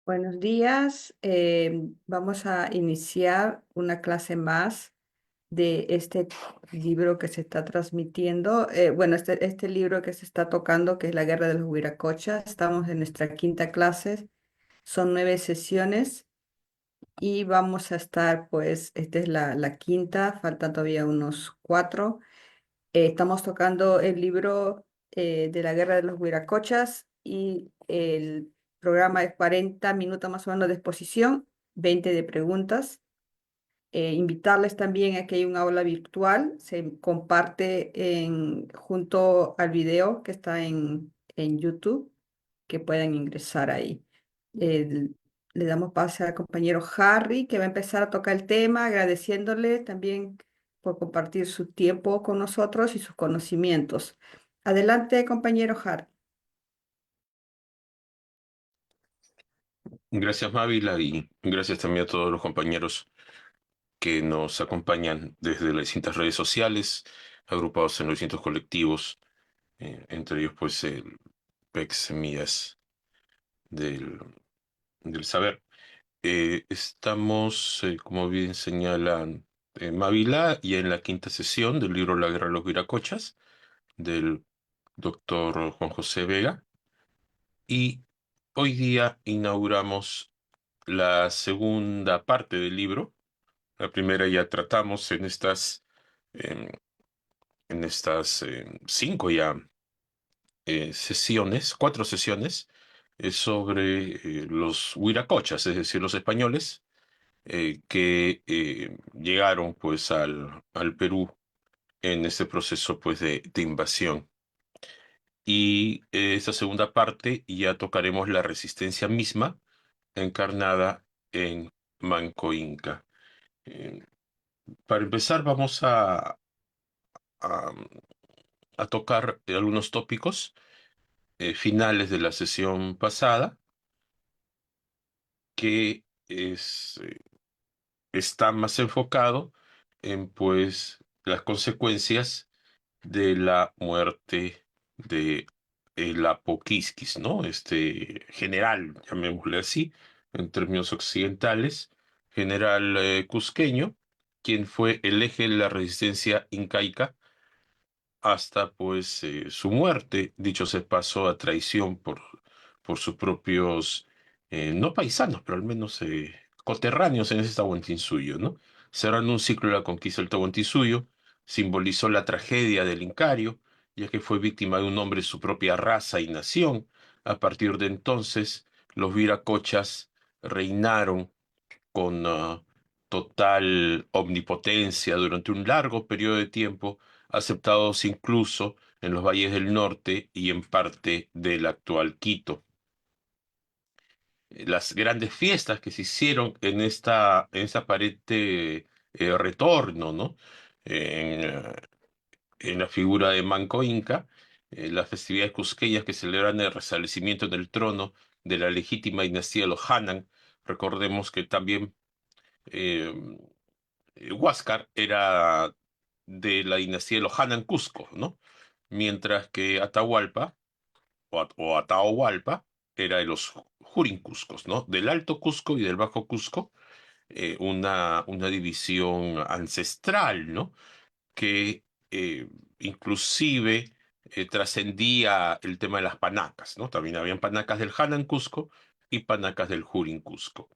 Buenos días. Vamos a iniciar una clase más de este libro que se está transmitiendo. Bueno, este libro que se está tocando, que es La Guerra de los Huiracochas. Estamos en nuestra quinta clase. Son 9 sesiones y vamos a estar, pues, esta es la quinta, faltan todavía unos cuatro. Estamos tocando el libro de la Guerra de los Huiracochas y el programa es 40 minutos más o menos de exposición, 20 de preguntas. Invitarles también a que hay un aula virtual, se comparte junto al video que está en YouTube, que puedan ingresar ahí. El- Le damos pase al compañero Harry, que va a empezar a tocar el tema, agradeciéndole también por compartir su tiempo con nosotros y sus conocimientos. Adelante, compañero Harry. Gracias, Mávila, y gracias también a todos los compañeros que nos acompañan desde las distintas redes sociales, agrupados en los distintos colectivos, entre ellos, pues, el PEX Semillas del, del Saber. Estamos, como bien señalan Mávila, ya en la quinta sesión del libro La Guerra de los Viracochas, del doctor Juan José Vega, y hoy día inauguramos la segunda parte del libro. La primera ya tratamos em, en estas cinco ya sesiones, cuatro sesiones, sobre los huiracochas, es decir, los españoles que llegaron pues al Perú en este proceso pues de invasión. Y esta segunda parte ya tocaremos la resistencia misma encarnada en Manco Inca. Eh, para empezar, vamos a, a tocar algunos tópicos finales de la sesión pasada, que está más enfocado en pues las consecuencias de la muerte de el Apoquiskis, ¿no? Este general, llamémosle así, en términos occidentales, general cusqueño, quien fue el eje de la resistencia incaica hasta pues su muerte, dicho se pasó a traición por sus propios, no paisanos, pero al menos coterráneos en ese Tahuantinsuyo, ¿no? Cerrando un ciclo de la conquista del Tahuantinsuyo, simbolizó la tragedia del Incario, ya que fue víctima de un hombre de su propia raza y nación. A partir de entonces, los viracochas reinaron con total omnipotencia durante un largo periodo de tiempo, aceptados incluso en los valles del norte y en parte del actual Quito. Las grandes fiestas que se hicieron en esta aparente retorno, ¿no? En, eh, en la figura de Manco Inca, las festividades cusqueñas que celebran el restablecimiento del trono de la legítima dinastía de los Hanan. Recordemos que también eh, Huáscar era de la dinastía de los Hanan Cusco, ¿no? Mientras que Atahualpa o Atahualpa era de los Jurincuscos, ¿no? Del Alto Cusco y del Bajo Cusco, una división ancestral, ¿no? Que inclusive trascendía el tema de las panacas, ¿no? También habían panacas del Hanan Cusco y panacas del Jurin Cusco.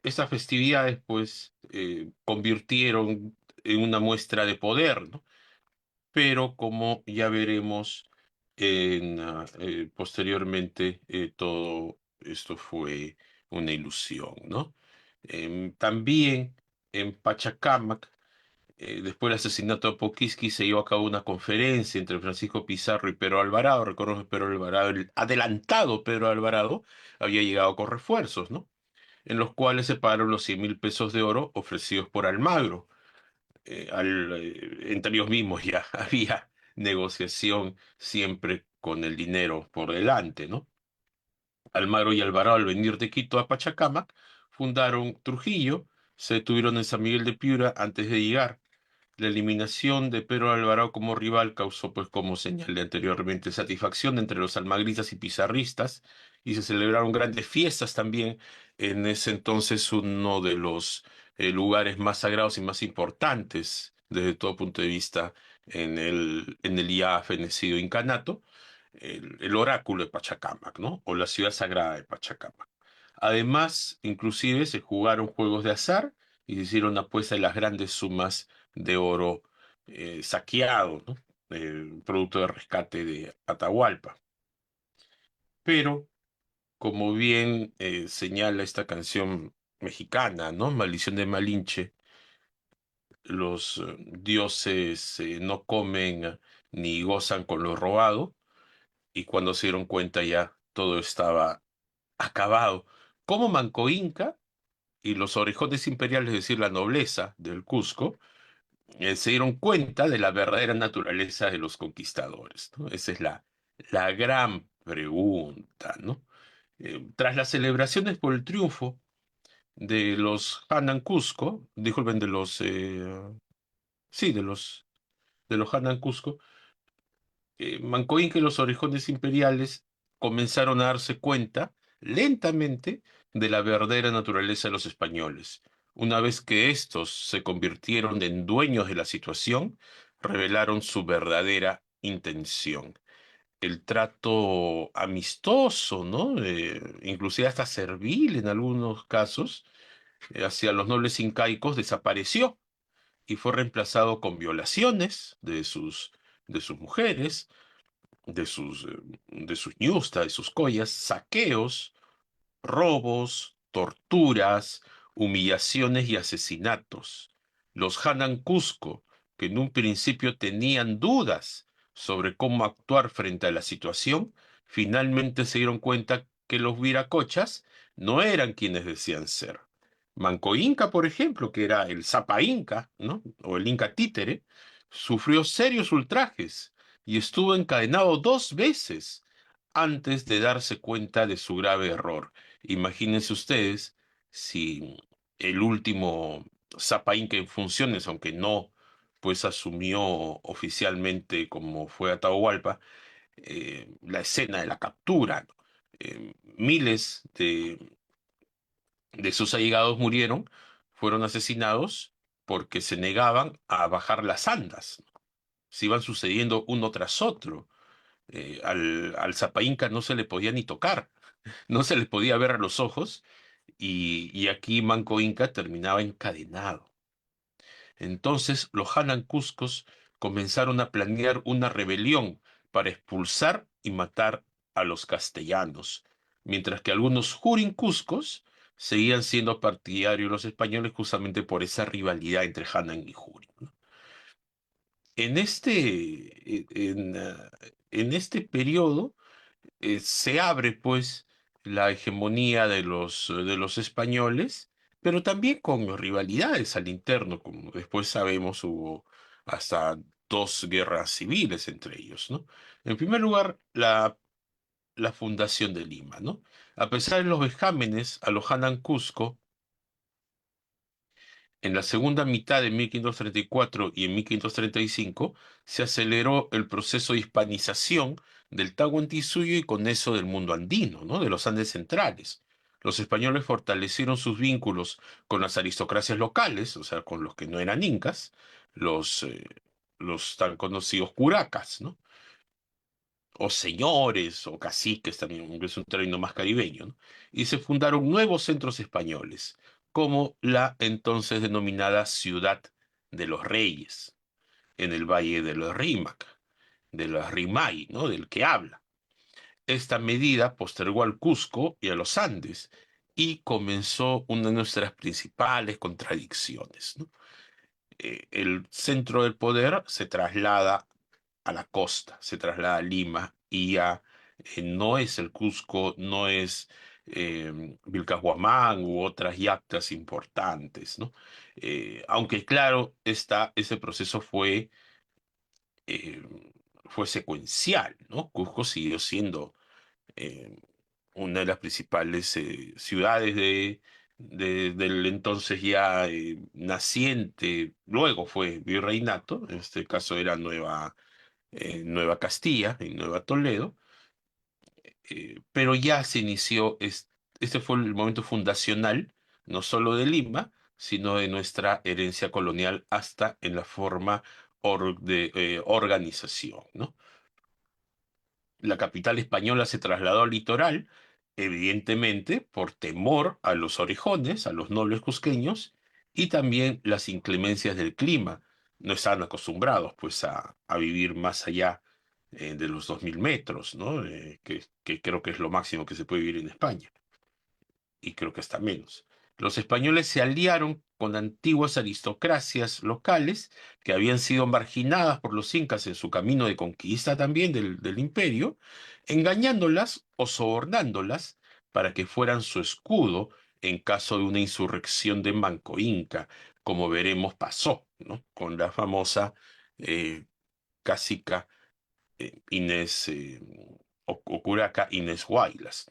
Estas festividades, pues, convirtieron en una muestra de poder, ¿no? Pero como ya veremos posteriormente, todo esto fue una ilusión, ¿no? También en Pachacamac, después del asesinato de Poquiski, se llevó a cabo una conferencia entre Francisco Pizarro y Pedro Alvarado. Recuerdo que Pedro Alvarado, el adelantado Pedro Alvarado, había llegado con refuerzos, ¿no? En los cuales se pagaron los 100.000 pesos de oro ofrecidos por Almagro. Entre ellos mismos ya había negociación siempre con el dinero por delante, ¿no? Almagro y Alvarado, al venir de Quito a Pachacamac, fundaron Trujillo, se detuvieron en San Miguel de Piura antes de llegar. La eliminación de Pedro Alvarado como rival causó, pues, como señalé anteriormente, satisfacción entre los almagristas y pizarristas, y se celebraron grandes fiestas también. En ese entonces, uno de los lugares más sagrados y más importantes desde todo punto de vista en el ya fenecido incanato, el oráculo de Pachacamac, ¿no? O la ciudad sagrada de Pachacamac. Además, inclusive se jugaron juegos de azar y se hicieron apuestas de las grandes sumas de oro saqueado, ¿no? Producto de rescate de Atahualpa. Pero, como bien señala esta canción mexicana, ¿no? Maldición de Malinche, los dioses no comen ni gozan con lo robado, y cuando se dieron cuenta ya todo estaba acabado. Como Manco Inca y los orejones imperiales, es decir, la nobleza del Cusco, se dieron cuenta de la verdadera naturaleza de los conquistadores, ¿no? Esa es la gran pregunta, ¿no? Tras las celebraciones por el triunfo de los Hanan Cusco, disculpen, sí, de los Hanan Cusco, Manco Inca y los orejones imperiales comenzaron a darse cuenta lentamente de la verdadera naturaleza de los españoles. Una vez que estos se convirtieron en dueños de la situación, revelaron su verdadera intención. El trato amistoso, ¿no? Inclusive hasta servil en algunos casos, hacia los nobles incaicos desapareció y fue reemplazado con violaciones de sus mujeres, de sus ñustas, de sus collas, saqueos, robos, torturas, humillaciones y asesinatos. Los Hanan Cusco, que en un principio tenían dudas sobre cómo actuar frente a la situación, finalmente se dieron cuenta que los viracochas no eran quienes decían ser. Manco Inca, por ejemplo, que era el Zapa Inca, ¿no? O el Inca títere, sufrió serios ultrajes y estuvo encadenado 2 veces antes de darse cuenta de su grave error. Imagínense ustedes si el último Zapa Inca en funciones, aunque no pues asumió oficialmente como fue Atahualpa, la escena de la captura, ¿no? Miles de sus allegados murieron, fueron asesinados porque se negaban a bajar las andas, ¿no? Se iban sucediendo uno tras otro. Al Zapa Inca no se le podía ni tocar, no se le podía ver a los ojos, y aquí Manco Inca terminaba encadenado. Entonces los Hanan Cuscos comenzaron a planear una rebelión para expulsar y matar a los castellanos, mientras que algunos Jurin Cuscos seguían siendo partidarios de los españoles justamente por esa rivalidad entre Hanan y Jurin, ¿no? En este periodo se abre pues la hegemonía de los españoles, pero también con rivalidades al interno, como después sabemos hubo hasta 2 guerras civiles entre ellos, ¿no? En primer lugar, la fundación de Lima, ¿no? A pesar de los vejámenes a los Hanan Cusco, en la segunda mitad de 1534 y en 1535 se aceleró el proceso de hispanización del Tahuantinsuyo y con eso del mundo andino, ¿no? De los Andes centrales. Los españoles fortalecieron sus vínculos con las aristocracias locales, o sea, con los que no eran incas, los, eh, los tan conocidos curacas, ¿no? O señores, o caciques también, que es un término más caribeño, ¿no? Y se fundaron nuevos centros españoles, como la entonces denominada Ciudad de los Reyes, en el Valle de los Rímac, de los Rimay, ¿no? Del que habla. Esta medida postergó al Cusco y a los Andes y comenzó una de nuestras principales contradicciones, ¿no? El centro del poder se traslada a la costa, se traslada a Lima y ya no es el Cusco, no es Vilcashuamán u otras yactas importantes, ¿no? Aunque claro, ese proceso eh, fue secuencial, ¿no? Cusco siguió siendo eh, una de las principales ciudades del entonces ya naciente, luego fue virreinato, en este caso era Nueva Castilla y Nueva Toledo, pero ya se inició, este fue el momento fundacional, no solo de Lima, sino de nuestra herencia colonial hasta en la forma de organización, ¿no? La capital española se trasladó al litoral, evidentemente por temor a los orejones, a los nobles cusqueños, y también las inclemencias del clima. No estaban acostumbrados, pues, a vivir más allá de los 2000 metros, ¿no? Que creo que es lo máximo que se puede vivir en España y creo que hasta menos. Los españoles se aliaron con antiguas aristocracias locales que habían sido marginadas por los incas en su camino de conquista también del imperio, engañándolas o sobornándolas para que fueran su escudo en caso de una insurrección de Manco Inca, como veremos pasó, ¿no? Con la famosa eh, cacica Inés Ocuraca Inés Huaylas.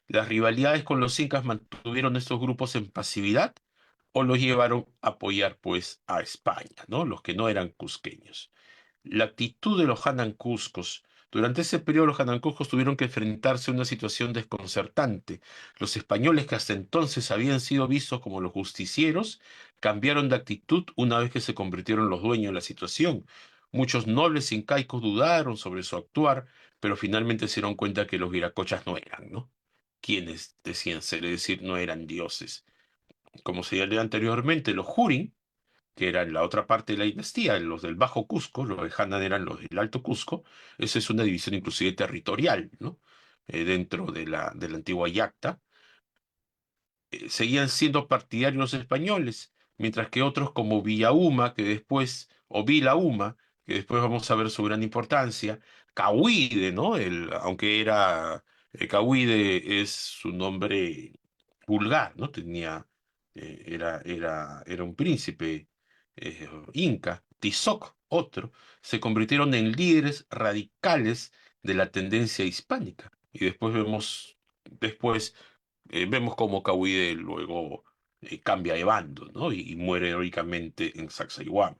Las rivalidades con los incas mantuvieron estos grupos en pasividad o los llevaron a apoyar pues a España, ¿no? Los que no eran cusqueños. La actitud de los Cuscos. Durante ese periodo los Cuscos tuvieron que enfrentarse a una situación desconcertante. Los españoles que hasta entonces habían sido vistos como los justicieros cambiaron de actitud una vez que se convirtieron en los dueños de la situación. Muchos nobles incaicos dudaron sobre su actuar, pero finalmente se dieron cuenta que los viracochas no eran, ¿no? Quienes decían ser, es decir, no eran dioses. Como se señalé anteriormente, los Jurin, que eran la otra parte de la dinastía, los del Bajo Cusco, los de Hanan eran los del Alto Cusco, esa es una división inclusive territorial, ¿no? Dentro de la antigua Yacta, seguían siendo partidarios españoles, mientras que otros como Villauma, que después, o Vilauma, que después vamos a ver su gran importancia, Cahuide, ¿no? Aunque era, Cahuide es su nombre vulgar, ¿no? Era un príncipe inca, Tizoc, otro, se convirtieron en líderes radicales de la tendencia hispánica. Y vemos cómo Cahuide luego cambia de bando, ¿no? Y muere heroicamente en Sacsayhuamán.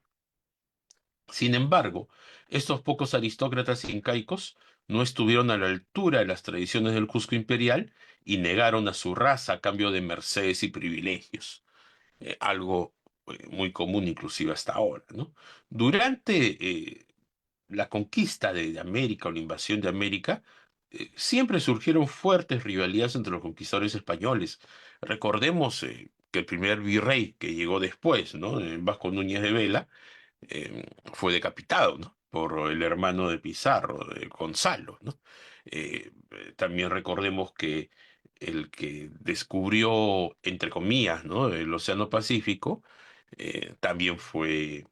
Sin embargo, estos pocos aristócratas incaicos no estuvieron a la altura de las tradiciones del Cusco imperial y negaron a su raza a cambio de mercedes y privilegios, algo muy común inclusive hasta ahora, ¿no? Durante la conquista de América o la invasión de América, siempre surgieron fuertes rivalidades entre los conquistadores españoles. Recordemos que el primer virrey que llegó después, ¿no? Vasco Núñez de Vela, fue decapitado, ¿no? Por el hermano de Pizarro, de Gonzalo, ¿no? También recordemos que el que descubrió, entre comillas, ¿no? El Océano Pacífico, también fue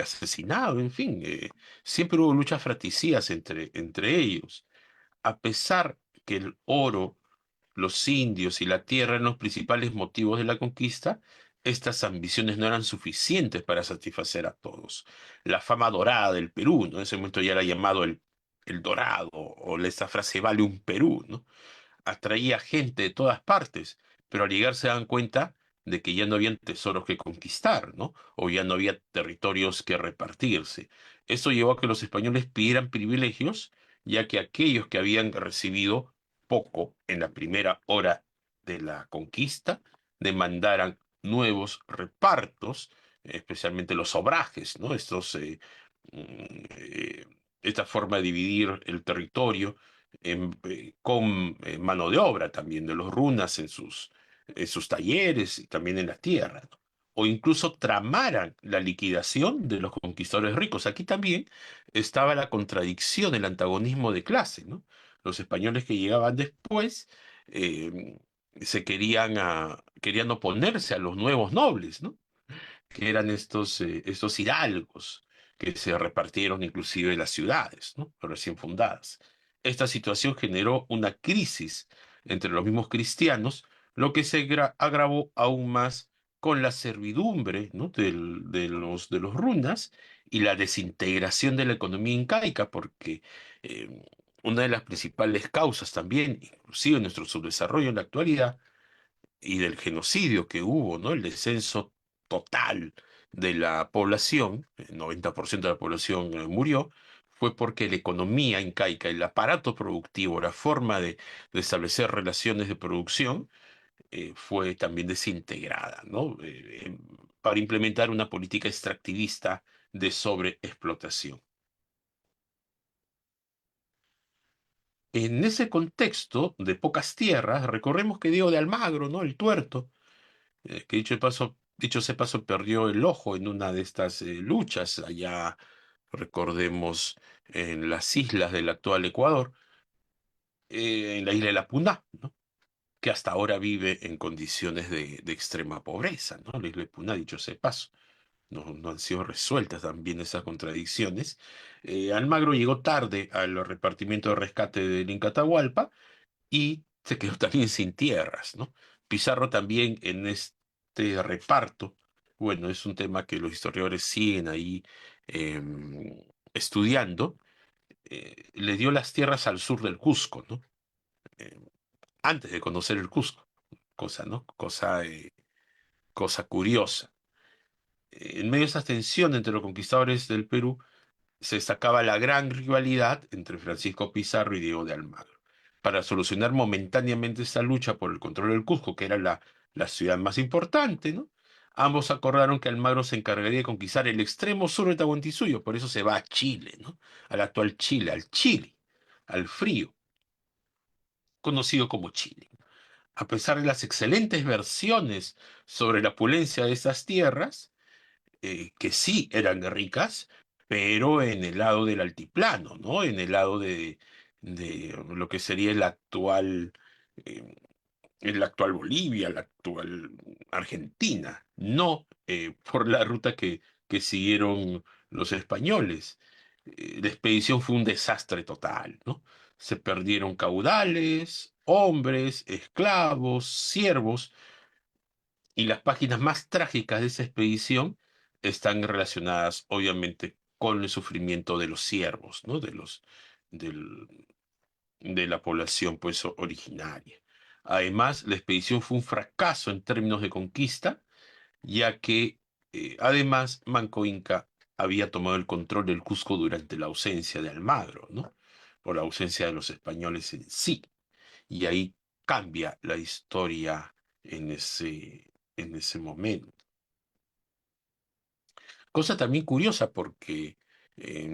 asesinado, en fin, siempre hubo luchas fratricidas entre ellos. A pesar que el oro, los indios y la tierra eran los principales motivos de la conquista, estas ambiciones no eran suficientes para satisfacer a todos. La fama dorada del Perú, ¿no? En ese momento ya era llamado el Dorado, o esta frase vale un Perú, ¿no? Atraía gente de todas partes, pero al llegar se dan cuenta de que ya no habían tesoros que conquistar, ¿no? O ya no había territorios que repartirse. Eso llevó a que los españoles pidieran privilegios, ya que aquellos que habían recibido poco en la primera hora de la conquista demandaran nuevos repartos, especialmente los obrajes, ¿no? Esta forma de dividir el territorio con mano de obra también de los runas en sus talleres y también en la tierra, ¿no? O incluso tramaran la liquidación de los conquistadores ricos. Aquí también estaba la contradicción, el antagonismo de clase, ¿no? Los españoles que llegaban después eh, querían oponerse a los nuevos nobles, ¿no? Que eran estos hidalgos que se repartieron inclusive las ciudades, ¿no? Recién fundadas. Esta situación generó una crisis entre los mismos cristianos, lo que se agravó aún más con la servidumbre, ¿no? de los runas y la desintegración de la economía incaica, porque eh, una de las principales causas también, inclusive en nuestro subdesarrollo en la actualidad, y del genocidio que hubo, ¿no? El descenso total de la población, el 90% de la población murió, fue porque la economía incaica, el aparato productivo, la forma de establecer relaciones de producción, fue también desintegrada, ¿no? Para implementar una política extractivista de sobreexplotación. En ese contexto de pocas tierras, recordemos que Diego de Almagro, ¿no? El tuerto, que dicho sea paso, perdió el ojo en una de estas luchas allá, recordemos, en las islas del actual Ecuador, en la isla de la Puna, ¿no? Que hasta ahora vive en condiciones de extrema pobreza, ¿no? La isla de Puna, dicho sea de paso. No han sido resueltas también esas contradicciones. Almagro llegó tarde al repartimiento de rescate del Incatahualpa y se quedó también sin tierras, ¿no? Pizarro también en este reparto, bueno, es un tema que los historiadores siguen ahí estudiando, le dio las tierras al sur del Cusco, ¿no? Eh, Antes de conocer el Cusco, cosa, ¿no? Cosa curiosa. En medio de esa tensión entre los conquistadores del Perú, se destacaba la gran rivalidad entre Francisco Pizarro y Diego de Almagro. Para solucionar momentáneamente esta lucha por el control del Cusco, que era la ciudad más importante, ¿no? Ambos acordaron que Almagro se encargaría de conquistar el extremo sur de Tahuantinsuyo, por eso se va a Chile, ¿no? Al actual Chile, al Chile, al frío, conocido como Chile. A pesar de las excelentes versiones sobre la opulencia de esas tierras, que sí eran ricas, pero en el lado del altiplano, ¿no? En el lado de lo que sería eh, el actual Bolivia, la actual Argentina, no por la ruta que siguieron los españoles. La expedición fue un desastre total, ¿no? Se perdieron caudales, hombres, esclavos, siervos, y las páginas más trágicas de esa expedición están relacionadas, obviamente, con el sufrimiento de los siervos, ¿no? Del- de la población, pues, originaria. Además, la expedición fue un fracaso en términos de conquista, ya que, además, Manco Inca había tomado el control del Cusco durante la ausencia de Almagro, ¿no? Por la ausencia de los españoles en sí. Y ahí cambia la historia en ese momento. Cosa también curiosa porque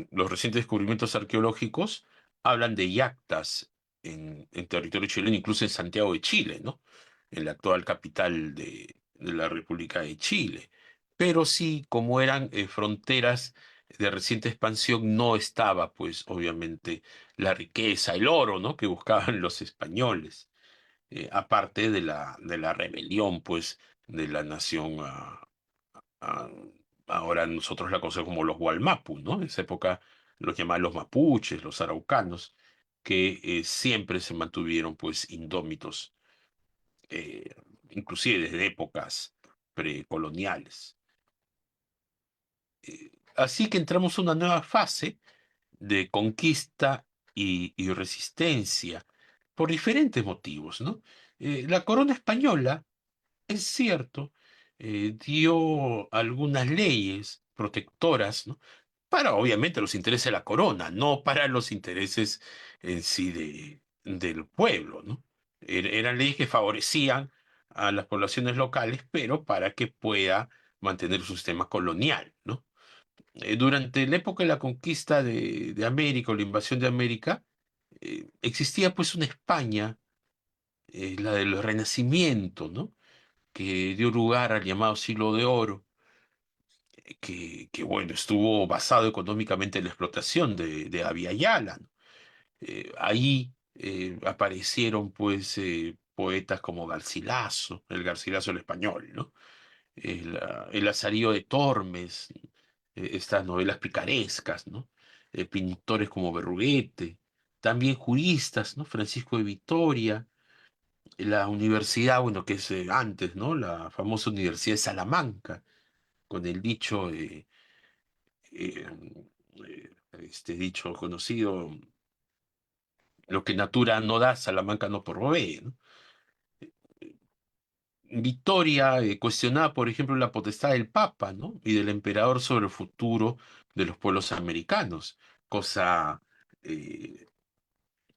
los recientes descubrimientos arqueológicos hablan de yactas en territorio chileno, incluso en Santiago de Chile, ¿no? En la actual capital de la República de Chile. Pero sí, como eran fronteras de reciente expansión, no estaba, pues, obviamente, la riqueza, el oro, ¿no? Que buscaban los españoles, aparte de la rebelión, pues, de la nación. Ah, Ahora nosotros la conocemos como los Gualmapu, ¿no? En esa época los llamaban los mapuches, los araucanos, que siempre se mantuvieron pues indómitos, eh, inclusive desde épocas precoloniales. Así que entramos a una nueva fase de conquista y resistencia por diferentes motivos, ¿no? La corona española, es cierto, dio algunas leyes protectoras, ¿no? Para obviamente los intereses de la corona, no para los intereses en sí del pueblo, ¿no? Eran leyes que favorecían a las poblaciones locales, pero para que pueda mantener su sistema colonial, ¿no? Durante la época de la conquista de América o la invasión de América, existía pues una España, la del Renacimiento, ¿no? Que dio lugar al llamado Siglo de Oro, que bueno, estuvo basado económicamente en la explotación de Abya Yala, ¿no? Ahí aparecieron pues poetas como Garcilaso, el Garcilaso el español, ¿no? El Lazarillo de Tormes, estas novelas picarescas, ¿no? Pintores como Berruguete, también juristas, ¿no? Francisco de Vitoria, la universidad, bueno, que es antes, ¿no? La famosa Universidad de Salamanca, con el dicho, eh, este dicho conocido, lo que Natura no da, Salamanca no provee, ¿no? Victoria cuestionaba, por ejemplo, la potestad del Papa, ¿no? Y del emperador sobre el futuro de los pueblos americanos, cosa eh,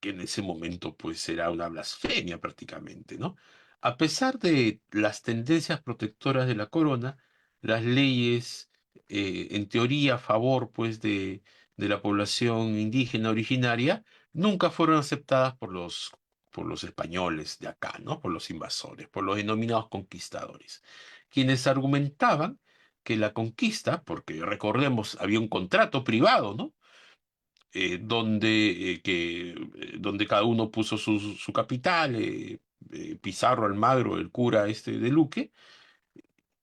que en ese momento pues era una blasfemia prácticamente, ¿no? A pesar de las tendencias protectoras de la corona, las leyes en teoría a favor pues de la población indígena originaria nunca fueron aceptadas por los españoles de acá, ¿no? Por los invasores, por los denominados conquistadores, quienes argumentaban que la conquista, porque recordemos, había un contrato privado, ¿no? Donde cada uno puso su capital, Pizarro, Almagro, el cura este de Luque,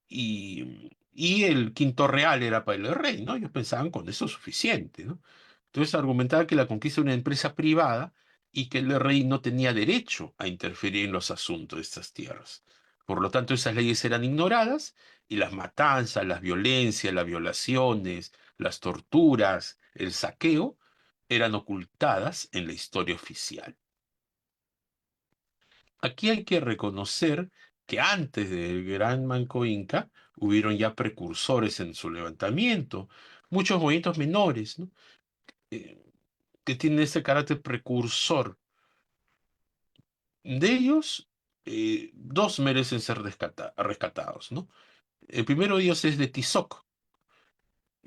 y el quinto real era para el rey, ¿no? Ellos pensaban con eso suficiente, ¿no? Entonces argumentaba que la conquista era una empresa privada y que el rey no tenía derecho a interferir en los asuntos de estas tierras. Por lo tanto, esas leyes eran ignoradas y las matanzas, las violencias, las violaciones, las torturas, el saqueo, eran ocultadas en la historia oficial. Aquí hay que reconocer que antes del Gran Manco Inca hubieron ya precursores en su levantamiento, muchos movimientos menores, ¿no? Eh, que tienen ese carácter precursor. De ellos, dos merecen ser rescatados, ¿no? El primero de ellos es de Tizoc,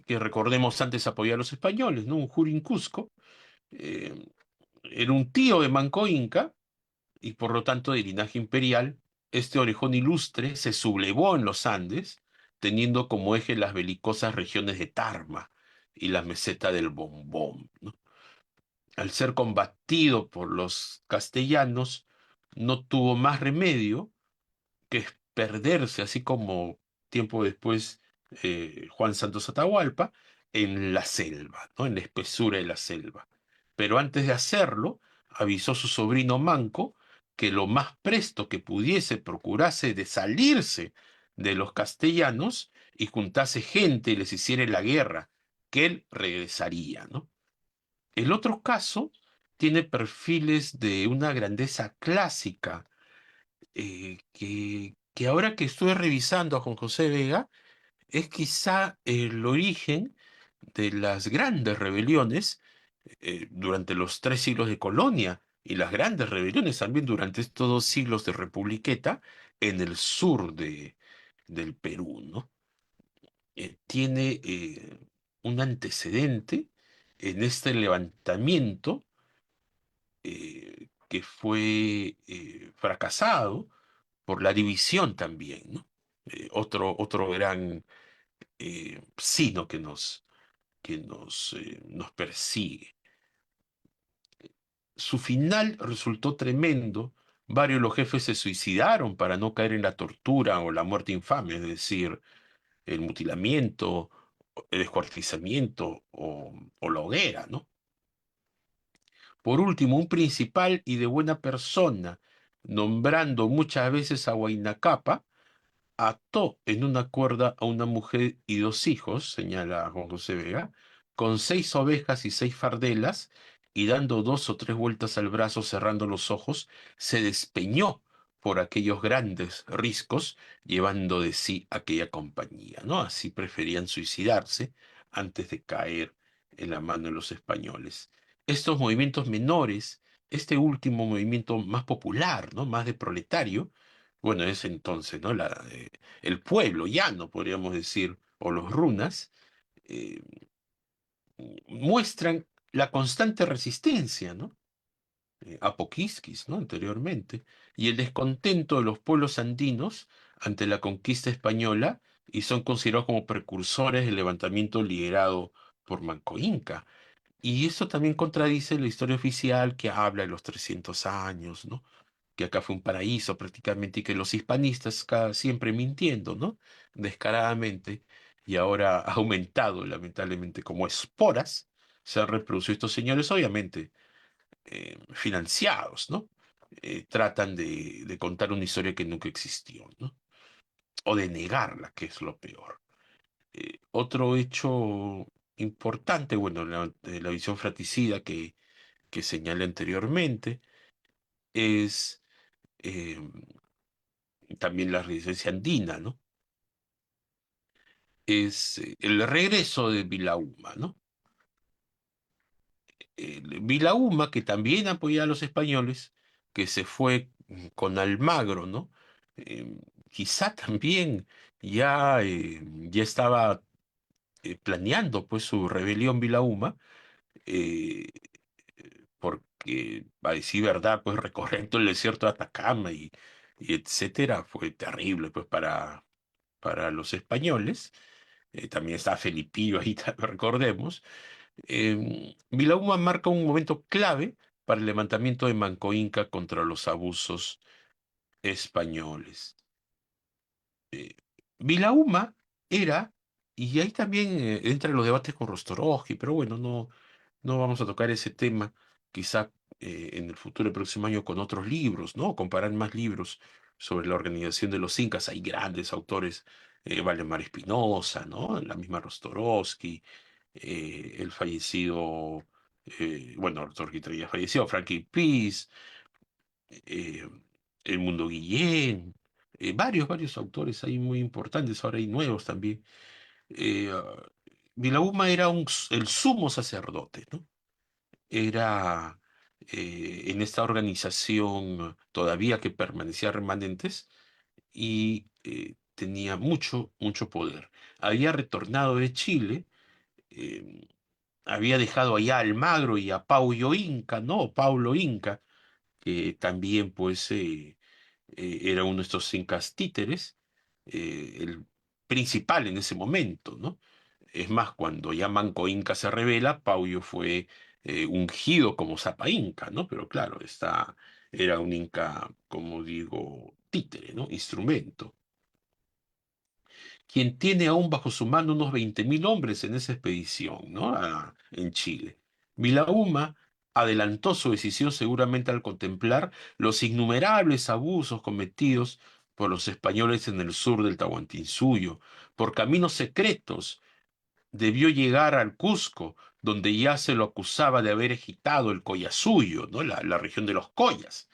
que recordemos antes apoyó a los españoles, ¿no? Un Jurin Cusco, eh, era un tío de Manco Inca y por lo tanto de linaje imperial. Este orejón ilustre se sublevó en los Andes, teniendo como eje las belicosas regiones de Tarma y la meseta del Bombón, ¿no? Al ser combatido por los castellanos, no tuvo más remedio que es perderse, así como tiempo después Juan Santos Atahualpa, en la selva, ¿no? En la espesura de la selva. Pero antes de hacerlo, avisó a su sobrino Manco que lo más presto que pudiese procurase de salirse de los castellanos y juntase gente y les hiciera la guerra, que él regresaría, ¿no? El otro caso tiene perfiles de una grandeza clásica que ahora que estoy revisando a Juan José Vega, es quizá el origen de las grandes rebeliones durante los 3 siglos de colonia y las grandes rebeliones también durante estos 2 siglos de republiqueta en el sur del Perú, ¿no? Tiene un antecedente en este levantamiento que fue fracasado por la división también, ¿no? Otro gran sino que nos persigue. Su final resultó tremendo. Varios de los jefes se suicidaron para no caer en la tortura o la muerte infame, es decir, el mutilamiento, el descuartizamiento o la hoguera, ¿no? Por último, un principal y de buena persona, nombrando muchas veces a Huayna Capa, ató en una cuerda a una mujer y 2 hijos, señala Juan José Vega, con 6 ovejas y 6 fardelas, y dando 2 o 3 vueltas al brazo, cerrando los ojos, se despeñó por aquellos grandes riscos, llevando de sí aquella compañía, ¿no? Así preferían suicidarse antes de caer en la mano de los españoles. Estos movimientos menores, este último movimiento más popular, ¿no? Más de proletario, bueno, es entonces, ¿no? El pueblo llano, podríamos decir, o los runas, eh, muestran la constante resistencia, ¿no? A Poquisquis, ¿no? Anteriormente, y el descontento de los pueblos andinos ante la conquista española y son considerados como precursores del levantamiento liderado por Manco Inca. Y eso también contradice la historia oficial que habla de los 300 años, ¿no? Que acá fue un paraíso prácticamente y que los hispanistas siempre mintiendo, ¿no? Descaradamente, y ahora ha aumentado lamentablemente como esporas, se han reproducido estos señores, obviamente financiados, ¿no? Tratan de contar una historia que nunca existió, ¿no? O de negarla, que es lo peor. Otro hecho importante, bueno, la visión fratricida que señalé anteriormente, es eh, también la resistencia andina, ¿no? Es el regreso de Vilauma, ¿no? Vilauma, que también apoyaba a los españoles, que se fue con Almagro, ¿no? Eh, Quizá también ya estaba planeando pues su rebelión Vilauma, eh, porque, a decir verdad, pues recorrer todo el desierto de Atacama y etcétera, fue terrible pues para los españoles. También está Felipillo ahí, recordemos. Vilauma marca un momento clave para el levantamiento de Manco Inca contra los abusos españoles. Vilauma era, y ahí también entra en los debates con Rostorovsky, pero bueno, no vamos a tocar ese tema, quizá en el futuro, el próximo año, con otros libros, ¿no? Comparar más libros sobre la organización de los incas. Hay grandes autores, Valdemar Espinosa, ¿no? La misma Rostorovsky, el fallecido, bueno, Rostorovsky ya falleció, Franklin Pease, eh, El Mundo Guillén, varios autores ahí muy importantes, ahora hay nuevos también. Ah, Vilauma era el sumo sacerdote, ¿no? Era en esta organización todavía que permanecía remanentes y tenía mucho poder. Había retornado de Chile, eh, había dejado allá a Almagro y a Paulo Inca, ¿no? Paulo Inca, que también pues era uno de estos incas títeres, el principal en ese momento, ¿no? Es más, cuando ya Manco Inca se revela, Paulo fue ungido como Zapa Inca, ¿no? Pero claro, era un Inca, como digo, títere, ¿no? Instrumento, quien tiene aún bajo su mano unos 20.000 hombres en esa expedición, ¿no? En Chile. Vilauma adelantó su decisión seguramente al contemplar los innumerables abusos cometidos por los españoles en el sur del Tahuantinsuyo, por caminos secretos. Debió llegar al Cusco, donde ya se lo acusaba de haber agitado el Collasuyo, ¿no? La región de los Collas.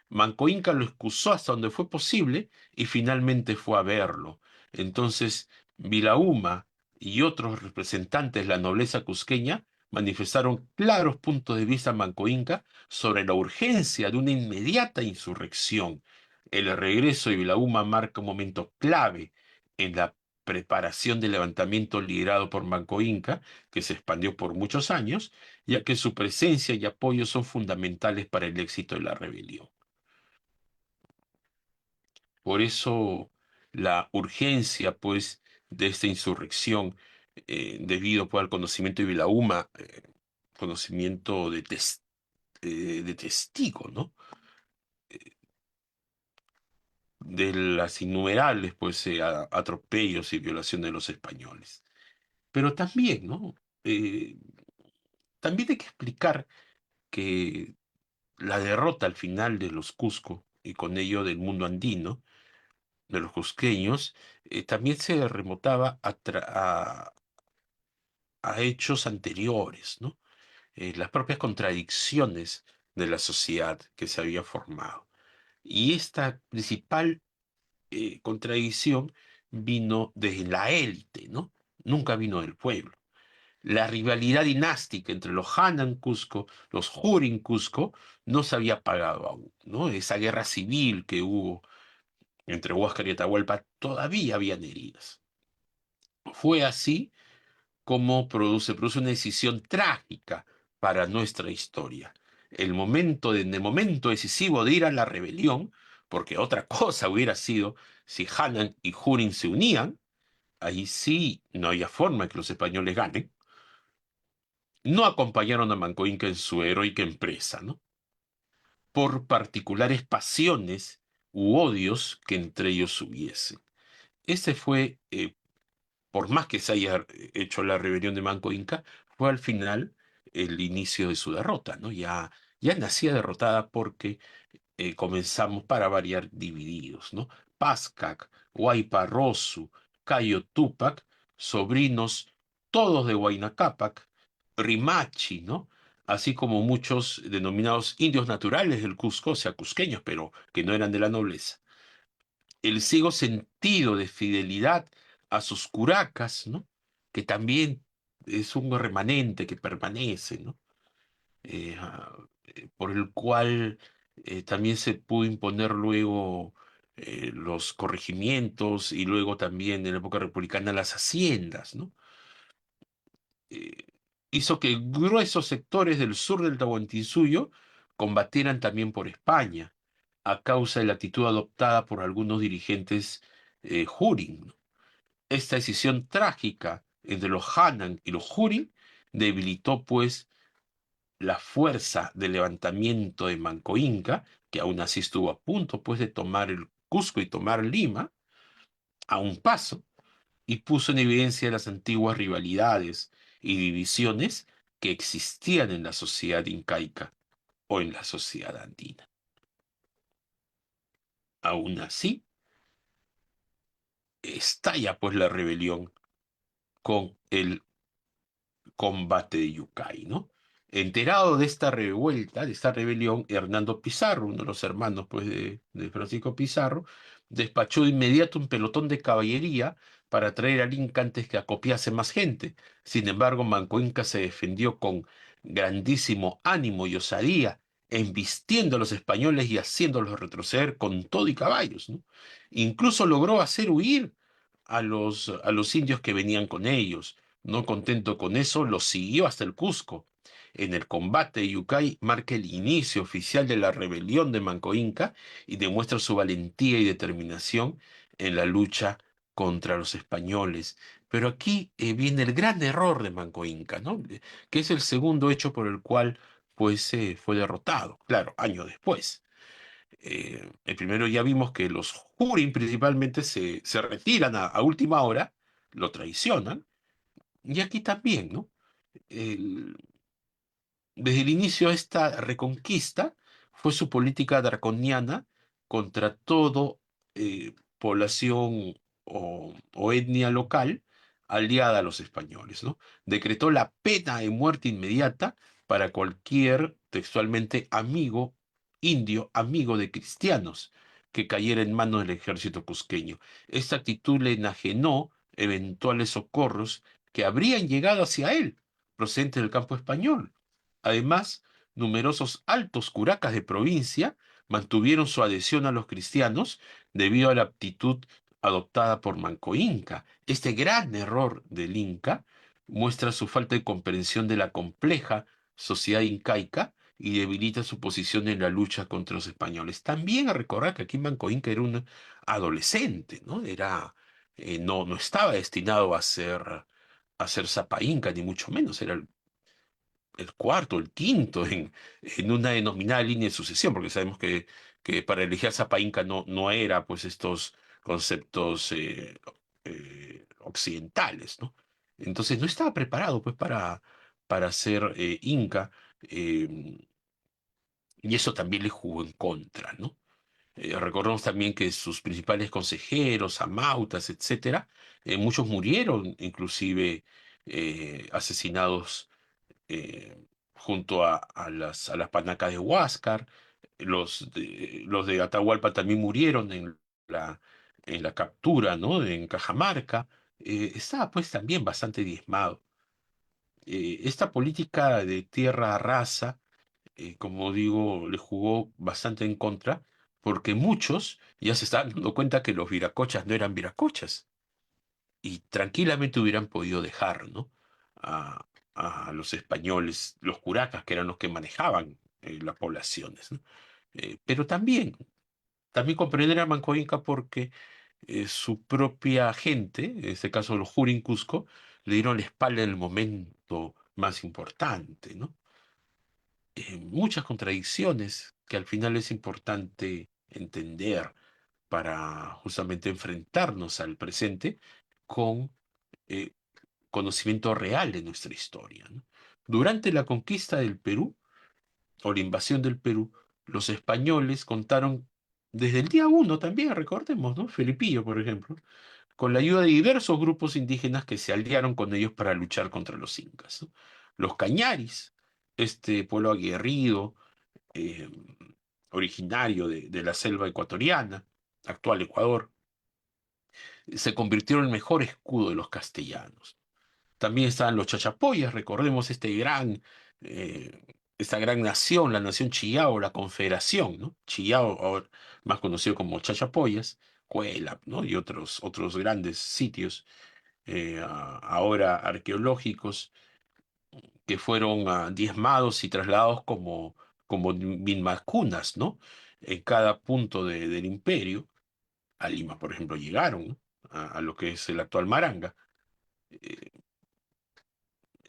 Manco Inca lo excusó hasta donde fue posible y finalmente fue a verlo. Entonces, Vilauma y otros representantes de la nobleza cusqueña manifestaron claros puntos de vista Manco Inca sobre la urgencia de una inmediata insurrección. El regreso de Vilauma marca un momento clave en la preparación del levantamiento liderado por Manco Inca, que se expandió por muchos años, ya que su presencia y apoyo son fundamentales para el éxito de la rebelión. Por eso la urgencia, pues, de esta insurrección, debido pues, al conocimiento de Vilauma, conocimiento de testigo, ¿no? De las innumerables, pues, atropellos y violaciones de los españoles. Pero también, ¿no? Eh, También hay que explicar que la derrota al final de los Cusco y con ello del mundo andino, de los cusqueños, también se remontaba a hechos anteriores, ¿no? Las propias contradicciones de la sociedad que se había formado. Y esta principal contradicción vino de la élite, ¿no? Nunca vino del pueblo. La rivalidad dinástica entre los Hanan Cusco, los Jurin Cusco, no se había apagado aún, ¿no? Esa guerra civil que hubo entre Huáscar y Atahualpa todavía habían heridas. Fue así como produce una decisión trágica para nuestra historia. En el momento decisivo de ir a la rebelión, porque otra cosa hubiera sido si Hanan y Jurin se unían, ahí sí no había forma de que los españoles ganen, no acompañaron a Manco Inca en su heroica empresa, ¿no? Por particulares pasiones u odios que entre ellos hubiese. Ese fue por más que se haya hecho la rebelión de Manco Inca, fue al final el inicio de su derrota, ¿no? Ya nacía derrotada porque comenzamos para variar divididos, ¿no? Paskac, Huaypa Rosu, Cayo Tupac, sobrinos todos de Huayna Cápac, Rimachi, ¿no? Así como muchos denominados indios naturales del Cusco, o sea, cusqueños, pero que no eran de la nobleza. el ciego sentido de fidelidad a sus curacas, ¿no? Que también es un remanente que permanece, ¿no? Por el cual también se pudo imponer luego los corregimientos y luego también en la época republicana las haciendas, ¿no? eh, Hizo que gruesos sectores del sur del Tahuantinsuyo combatieran también por España, a causa de la actitud adoptada por algunos dirigentes Hurin, ¿no? Esta decisión trágica entre los Hanan y los Hurin debilitó, pues, la fuerza del levantamiento de Manco Inca, que aún así estuvo a punto, pues, de tomar el Cusco y tomar Lima a un paso, y puso en evidencia las antiguas rivalidades y divisiones que existían en la sociedad incaica o en la sociedad andina. Aún así, estalla pues la rebelión con el combate de Yucay, ¿no? Enterado de esta revuelta, de esta rebelión, Hernando Pizarro, uno de los hermanos pues, de Francisco Pizarro, despachó de inmediato un pelotón de caballería para traer al Inca antes que acopiase más gente. Sin embargo, Manco Inca se defendió con grandísimo ánimo y osadía, embistiendo a los españoles y haciéndolos retroceder con todo y caballos, ¿no? Incluso logró hacer huir a los indios que venían con ellos. No contento con eso, los siguió hasta el Cusco. En el combate de Yucay marca el inicio oficial de la rebelión de Manco Inca y demuestra su valentía y determinación en la lucha contra los españoles. Pero aquí viene el gran error de Manco Inca, ¿no? Que es el segundo hecho por el cual pues fue derrotado, claro, años después. El primero ya vimos que los Jurin principalmente se retiran a última hora, lo traicionan, y aquí también, ¿no? El- Desde el inicio de esta reconquista fue su política draconiana contra todo población o etnia local aliada a los españoles, ¿no? Decretó la pena de muerte inmediata para cualquier, textualmente, amigo indio, amigo de cristianos, que cayera en manos del ejército cusqueño. Esta actitud le enajenó eventuales socorros que habrían llegado hacia él, procedentes del campo español. Además, numerosos altos curacas de provincia mantuvieron su adhesión a los cristianos debido a la actitud adoptada por Manco Inca. Este gran error del Inca muestra su falta de comprensión de la compleja sociedad incaica y debilita su posición en la lucha contra los españoles. También a recordar que aquí Manco Inca era un adolescente, ¿no? No estaba destinado a ser Zapa Inca, ni mucho menos. Era el cuarto, el quinto en una denominada línea de sucesión, porque sabemos que para elegir a Zapa Inca no era pues estos conceptos occidentales, ¿no? Entonces no estaba preparado pues para ser Inca, eh, y eso también le jugó en contra, ¿no? Recordemos también que sus principales consejeros, amautas, etcétera, muchos murieron, inclusive asesinados eh, junto a las panacas de Huáscar. Los de Atahualpa también murieron la, en la captura, ¿no? En Cajamarca. Estaba pues también bastante diezmado. Esta política de tierra rasa, como digo, le jugó bastante en contra, porque muchos ya se estaban dando cuenta que los viracochas no eran viracochas y tranquilamente hubieran podido dejar, ¿no? A, a los españoles, los curacas, que eran los que manejaban las poblaciones, ¿no? Pero también comprender a Manco Inca porque su propia gente, en este caso los Jurin Cusco, le dieron la espalda en el momento más importante, ¿no? Muchas contradicciones que al final es importante entender para justamente enfrentarnos al presente con eh, conocimiento real de nuestra historia, ¿no? Durante la conquista del Perú o la invasión del Perú, los españoles contaron desde el día uno también, recordemos, ¿no? Felipillo, por ejemplo, con la ayuda de diversos grupos indígenas que se aliaron con ellos para luchar contra los incas, ¿no? Los cañaris, este pueblo aguerrido, eh, originario de la selva ecuatoriana, actual Ecuador, se convirtió en el mejor escudo de los castellanos. También estaban los chachapoyas, recordemos eh, esta gran nación, la nación Chillao, la confederación, ¿no? Chillao, ahora más conocido como Chachapoyas, Cuela, ¿no? Y otros grandes sitios ahora arqueológicos que fueron diezmados y trasladados como mil vacunas, ¿no? En cada punto del imperio. A Lima, por ejemplo, llegaron, ¿no? A lo que es el actual Maranga, eh,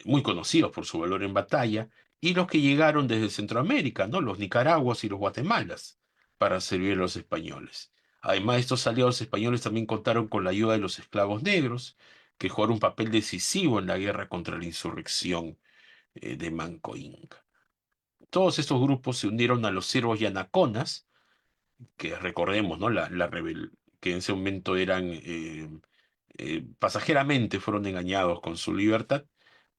muy conocidos por su valor en batalla, y los que llegaron desde Centroamérica, ¿no? Los Nicaraguas y los Guatemalas, para servir a los españoles. Además, estos aliados españoles también contaron con la ayuda de los esclavos negros, que jugaron un papel decisivo en la guerra contra la insurrección de Manco Inca. Todos estos grupos se unieron a los siervos yanaconas, que recordemos, ¿no? Que en ese momento eran pasajeramente fueron engañados con su libertad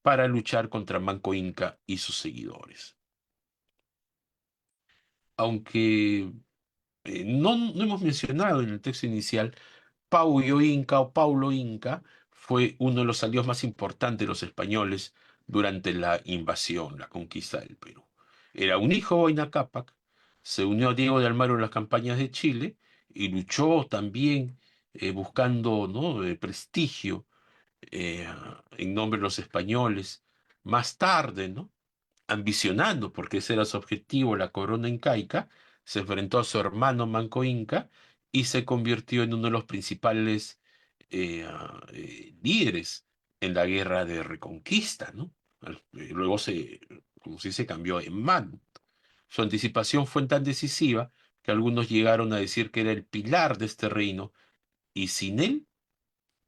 para luchar contra Manco Inca y sus seguidores. Aunque no hemos mencionado en el texto inicial, Pauyo Inca o Paulo Inca fue uno de los aliados más importantes de los españoles durante la invasión, la conquista del Perú. Era un hijo de Huayna Cápac, se unió a Diego de Almagro en las campañas de Chile y luchó también buscando, ¿no? Prestigio en nombre de los españoles. Más tarde, ¿no? Ambicionando, porque ese era su objetivo, la corona incaica, se enfrentó a su hermano Manco Inca y se convirtió en uno de los principales líderes en la guerra de Reconquista, ¿no? Luego como si se cambió en mano. Su anticipación fue tan decisiva que algunos llegaron a decir que era el pilar de este reino y sin él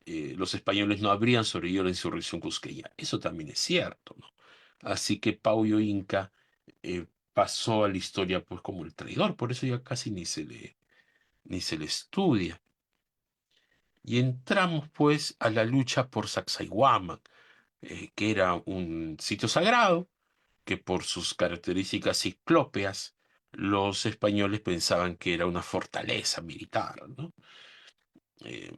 los españoles no habrían sobrevivido a la insurrección cusqueña. Eso también es cierto, ¿no? Así que Pauyo Inca pasó a la historia pues como el traidor, por eso ya casi ni se le estudia. Y entramos pues a la lucha por Sacsayhuaman, que era un sitio sagrado, que por sus características ciclópeas, los españoles pensaban que era una fortaleza militar, ¿no? Eh,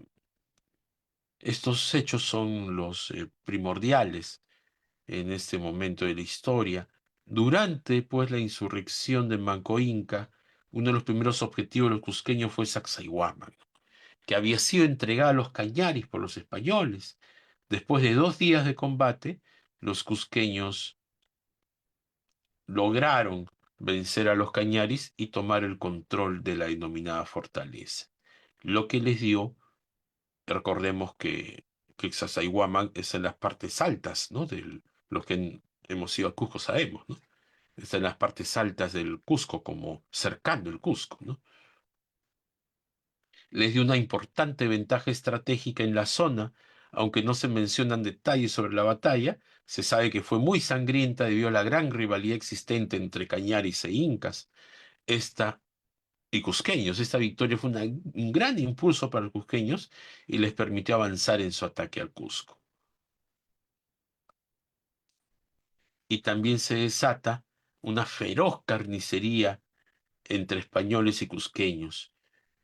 Estos hechos son los primordiales en este momento de la historia. Durante, pues, la insurrección de Manco Inca, uno de los primeros objetivos de los cusqueños fue Sacsayhuaman, que había sido entregada a los cañaris por los españoles. Después de 2 días de combate, los cusqueños lograron vencer a los cañaris y tomar el control de la denominada fortaleza, lo que les dio. Recordemos que Sacsayhuamán es en las partes altas, ¿no? Los que hemos ido a Cusco sabemos, ¿no? Está en las partes altas del Cusco, como cercando el Cusco, ¿no? Les dio una importante ventaja estratégica en la zona, aunque no se mencionan detalles sobre la batalla. Se sabe que fue muy sangrienta debido a la gran rivalidad existente entre cañaris e incas. Esta y cusqueños. Esta victoria fue un gran impulso para los cusqueños y les permitió avanzar en su ataque al Cusco. Y también se desata una feroz carnicería entre españoles y cusqueños,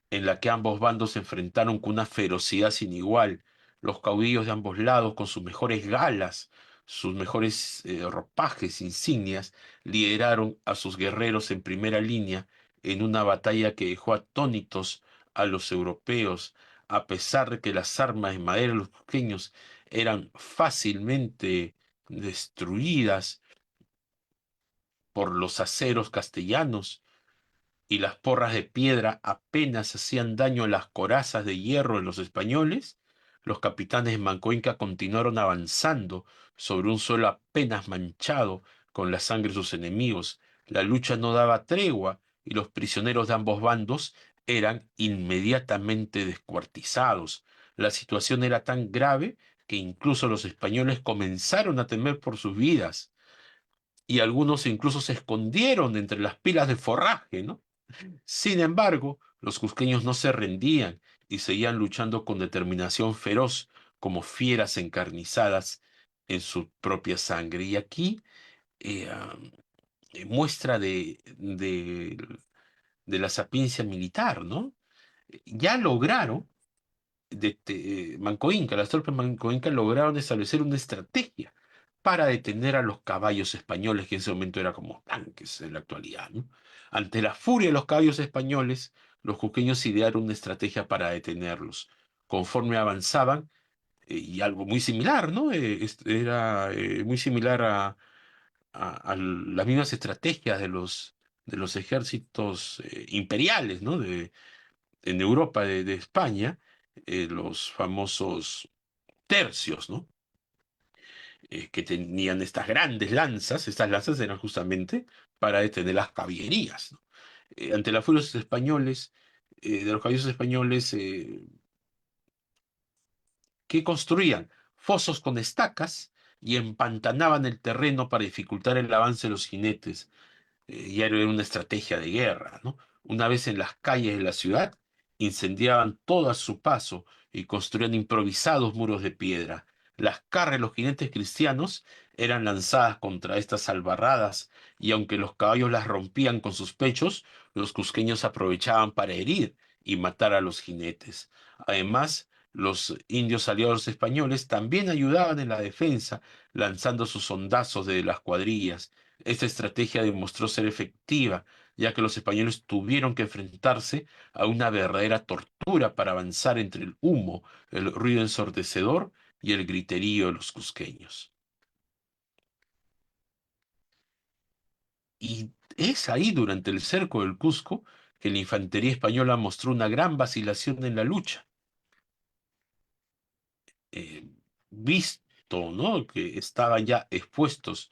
en la que ambos bandos se enfrentaron con una ferocidad sin igual. Los caudillos de ambos lados, con sus mejores galas, sus mejores ropajes, insignias, lideraron a sus guerreros en primera línea en una batalla que dejó atónitos a los europeos, a pesar de que las armas de madera de los cusqueños eran fácilmente destruidas por los aceros castellanos y las porras de piedra apenas hacían daño a las corazas de hierro de los españoles, los capitanes de Mancoinca continuaron avanzando sobre un suelo apenas manchado con la sangre de sus enemigos. La lucha no daba tregua y los prisioneros de ambos bandos eran inmediatamente descuartizados. La situación era tan grave que incluso los españoles comenzaron a temer por sus vidas y algunos incluso se escondieron entre las pilas de forraje, ¿no? Sin embargo, los cusqueños no se rendían y seguían luchando con determinación feroz, como fieras encarnizadas en su propia sangre. Y aquí muestra de la sapiencia militar, ¿no? Ya lograron, Manco Inca, las tropas Manco Inca lograron establecer una estrategia para detener a los caballos españoles, que en ese momento eran como tanques en la actualidad, ¿no? Ante la furia de los caballos españoles, los cusqueños idearon una estrategia para detenerlos. Conforme avanzaban, y algo muy similar, ¿no? Era muy similar a las mismas estrategias de los ejércitos imperiales, ¿no? En Europa de España, los famosos tercios, ¿no? Que tenían estas grandes lanzas. Estas lanzas eran justamente para detener las caballerías, ¿no? Ante las fuerzas españoles, de los caballeros españoles, que construían fosos con estacas y empantanaban el terreno para dificultar el avance de los jinetes. Ya era una estrategia de guerra, ¿no? Una vez en las calles de la ciudad, incendiaban todo a su paso y construían improvisados muros de piedra. Las carras de los jinetes cristianos eran lanzadas contra estas albarradas, y aunque los caballos las rompían con sus pechos, los cusqueños aprovechaban para herir y matar a los jinetes. Además, los indios aliados españoles también ayudaban en la defensa, lanzando sus hondazos de las cuadrillas. Esta estrategia demostró ser efectiva, ya que los españoles tuvieron que enfrentarse a una verdadera tortura para avanzar entre el humo, el ruido ensordecedor y el griterío de los cusqueños. Y es ahí, durante el cerco del Cusco, que la infantería española mostró una gran vacilación en la lucha. Eh, Visto, ¿no?, que estaban ya expuestos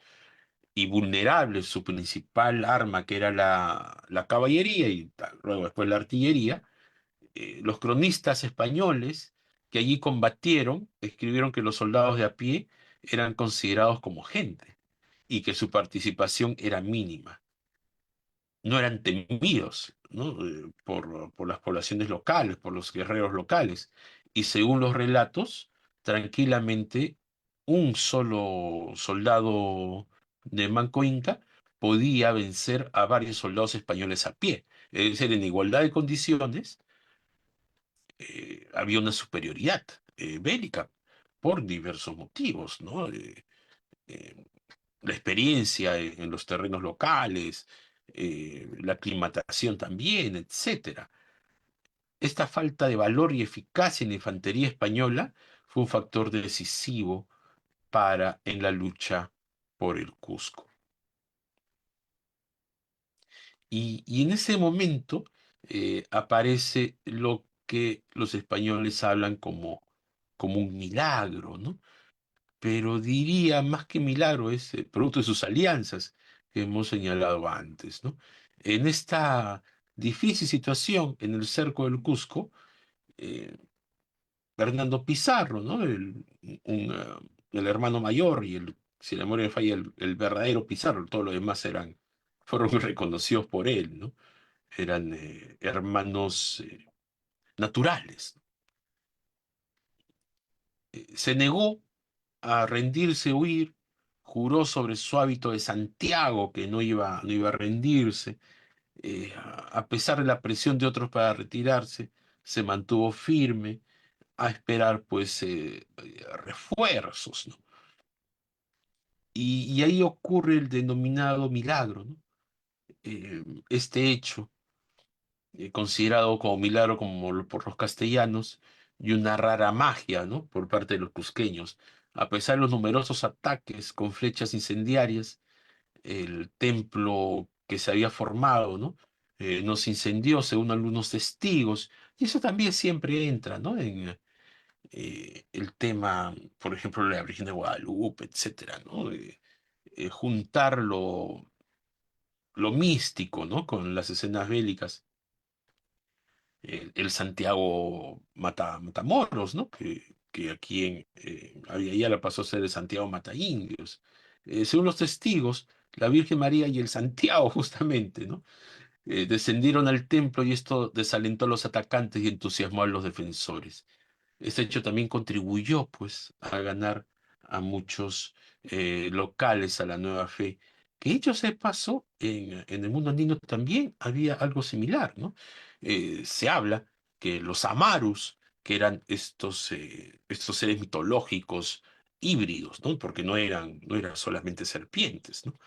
y vulnerable su principal arma, que era la caballería y luego después la artillería, los cronistas españoles que allí combatieron escribieron que los soldados de a pie eran considerados como gente y que su participación era mínima. No eran temidos, ¿no?, por las poblaciones locales, por los guerreros locales. Y según los relatos, tranquilamente un solo soldado de Manco Inca podía vencer a varios soldados españoles a pie. Es decir, en igualdad de condiciones, había una superioridad bélica por diversos motivos, ¿no? Eh, la experiencia en los terrenos locales, la aclimatación también, etcétera. Esta falta de valor y eficacia en la infantería española fue un factor decisivo en la lucha por el Cusco. Y en ese momento aparece lo que los españoles hablan como un milagro, ¿no? Pero diría más que milagro, es producto de sus alianzas que hemos señalado antes, ¿no? En esta difícil situación en el cerco del Cusco, eh, Fernando Pizarro, ¿no? El hermano mayor y si la memoria me falla, el verdadero Pizarro, todo lo demás fueron reconocidos por él, ¿no? Eran hermanos naturales. Se negó a rendirse, huir, juró sobre su hábito de Santiago que no iba a rendirse. A pesar de la presión de otros para retirarse, se mantuvo firme a esperar, pues, refuerzos, ¿no? Y ahí ocurre el denominado milagro, ¿no? Este hecho, considerado como milagro por los castellanos, y una rara magia, ¿no?, por parte de los cusqueños. A pesar de los numerosos ataques con flechas incendiarias, el templo que se había formado, ¿no? No se incendió, según algunos testigos, y eso también siempre entra, ¿no?, en el tema, por ejemplo, de la Virgen de Guadalupe, etcétera, ¿no? Juntar lo místico, ¿no?, con las escenas bélicas. El Santiago Matamoros, ¿no?, que aquí ya la pasó a ser el Santiago Mata Indios. Según los testigos, la Virgen María y el Santiago, justamente, ¿no?, descendieron al templo, y esto desalentó a los atacantes y entusiasmó a los defensores. Este hecho también contribuyó, pues, a ganar a muchos locales a la nueva fe. Que dicho sea de paso, en el mundo andino también había algo similar, ¿no? Se habla que los amarus, que eran estos seres mitológicos híbridos, ¿no? Porque no eran solamente serpientes, ¿no?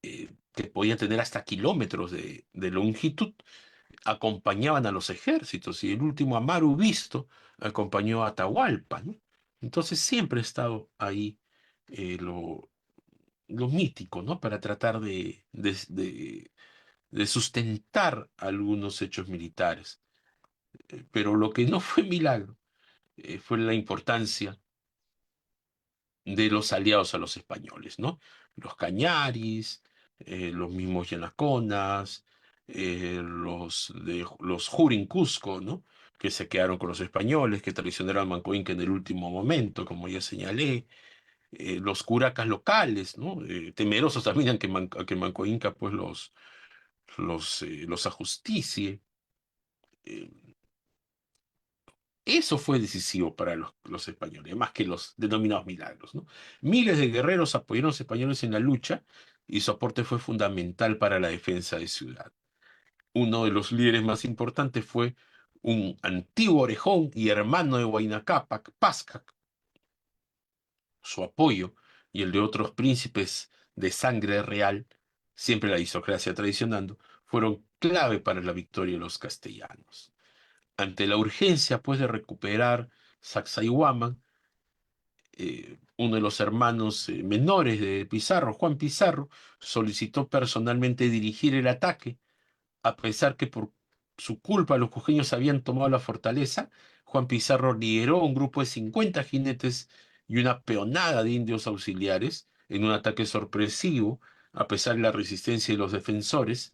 Que podían tener hasta kilómetros de longitud, acompañaban a los ejércitos y el último Amaru visto acompañó a Atahualpa, ¿no? Entonces siempre ha estado ahí lo mítico, ¿no? Para tratar de sustentar algunos hechos militares. Pero lo que no fue milagro fue la importancia de los aliados a los españoles, ¿no? Los Cañaris, los mismos Yanaconas, los Jurin Cusco, ¿no? Que se quedaron con los españoles, que traicionaron a Manco Inca en el último momento, como ya señalé, los curacas locales, ¿no? Temerosos también a que Manco Inca pues los ajusticie. Eh, Eso fue decisivo para los españoles, más que los denominados milagros, ¿no? Miles de guerreros apoyaron a los españoles en la lucha y su aporte fue fundamental para la defensa de Ciudad. Uno de los líderes más importantes fue un antiguo orejón y hermano de Huayna Cápac, Pazcac. Su apoyo y el de otros príncipes de sangre real, siempre la aristocracia traicionando, fueron clave para la victoria de los castellanos. Ante la urgencia, pues, de recuperar Sacsayhuaman, uno de los hermanos menores de Pizarro, Juan Pizarro, solicitó personalmente dirigir el ataque, a pesar que por su culpa los cusqueños habían tomado la fortaleza. Juan Pizarro lideró un grupo de 50 jinetes y una peonada de indios auxiliares en un ataque sorpresivo. A pesar de la resistencia de los defensores,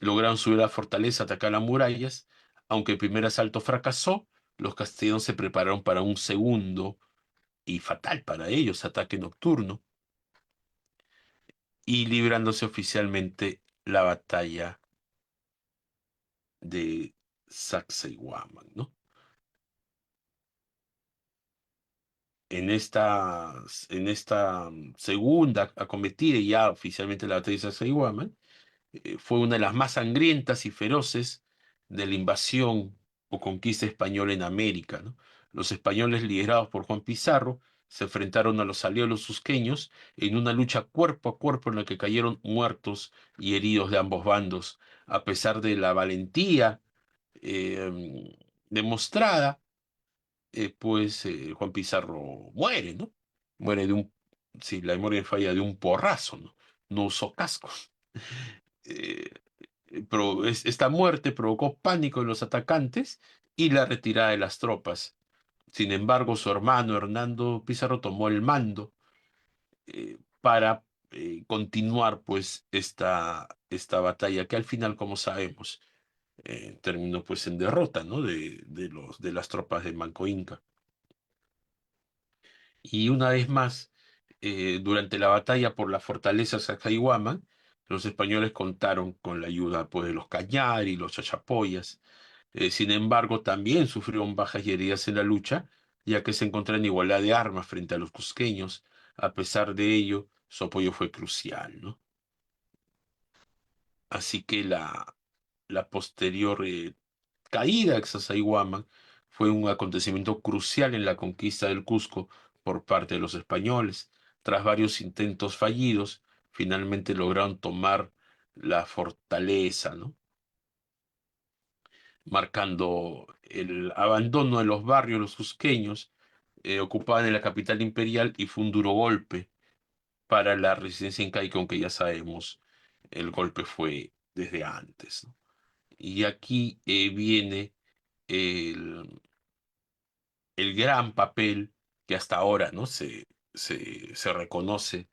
lograron subir a la fortaleza, atacar las murallas. Aunque el primer asalto fracasó, los castellanos se prepararon para un segundo y fatal para ellos ataque nocturno, y librándose oficialmente la batalla de Sacsayhuaman, ¿no? En esta segunda acometida, y ya oficialmente la batalla de Sacsayhuaman, fue una de las más sangrientas y feroces de la invasión o conquista española en América, ¿no? Los españoles, liderados por Juan Pizarro, se enfrentaron a los aliados los cusqueños en una lucha cuerpo a cuerpo en la que cayeron muertos y heridos de ambos bandos. A pesar de la valentía demostrada, Juan Pizarro muere, ¿no? Muere si la memoria me falla, de un porrazo, ¿no? No usó cascos. Eh, Esta muerte provocó pánico en los atacantes y la retirada de las tropas. Sin embargo, su hermano Hernando Pizarro tomó el mando para continuar pues esta batalla que al final, como sabemos, terminó pues en derrota, ¿no? De las tropas de Manco Inca. Y una vez más, durante la batalla por la fortaleza Sacsayhuaman, los españoles contaron con la ayuda pues, de los Cañari y los Chachapoyas. Sin embargo, también sufrieron bajas y heridas en la lucha, ya que se encontraban en igualdad de armas frente a los cusqueños. A pesar de ello, su apoyo fue crucial, ¿no? Así que la posterior caída de Sacsayhuaman fue un acontecimiento crucial en la conquista del Cusco por parte de los españoles. Tras varios intentos fallidos, finalmente lograron tomar la fortaleza, ¿no? Marcando el abandono de los barrios los cusqueños, ocupaban en la capital imperial, y fue un duro golpe para la resistencia incaica, aunque ya sabemos, el golpe fue desde antes, ¿no? Y aquí viene el, el gran papel que hasta ahora, ¿no? se reconoce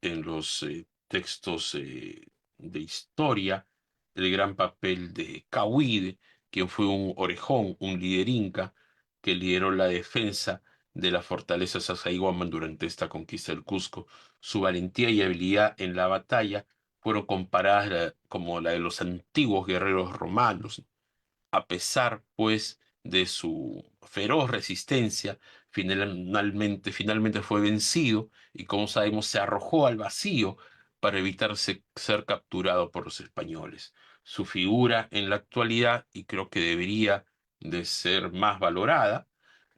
en los textos de historia, el gran papel de Cahuide, quien fue un orejón, un líder inca, que lideró la defensa de la fortaleza Sacsayhuaman durante esta conquista del Cusco. Su valentía y habilidad en la batalla fueron comparadas como la de los antiguos guerreros romanos. A pesar, pues, de su feroz resistencia, finalmente fue vencido y, como sabemos, se arrojó al vacío para evitar ser capturado por los españoles. su figura en la actualidad y creo que debería de ser más valorada.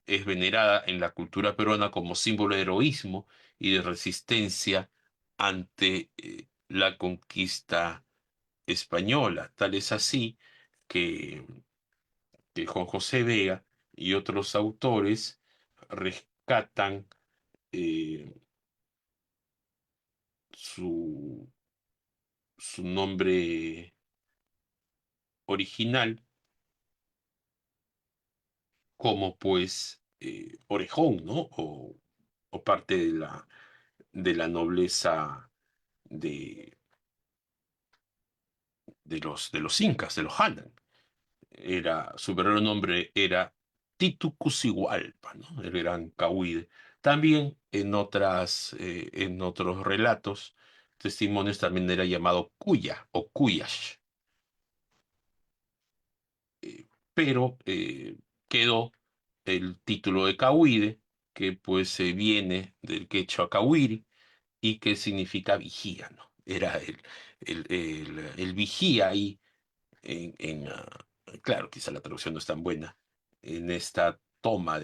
Es venerada en la cultura peruana como símbolo de heroísmo y de resistencia ante la conquista española. Tal es así que, que Juan José Vega y otros autores rescatan eh, su, su nombre original como pues orejón, ¿no? O parte de la nobleza de, de los incas, de los Hanan. Era, su verdadero nombre era Titu Cusihualpa, ¿no? El gran Cahuide. También en otros relatos, testimonios también era llamado Cuya o Cuyash, pero quedó el título de Cahuide, que pues viene del quechua Cahuiri y que significa vigía, ¿no? Era el vigía ahí claro, quizá la traducción no es tan buena, en esta toma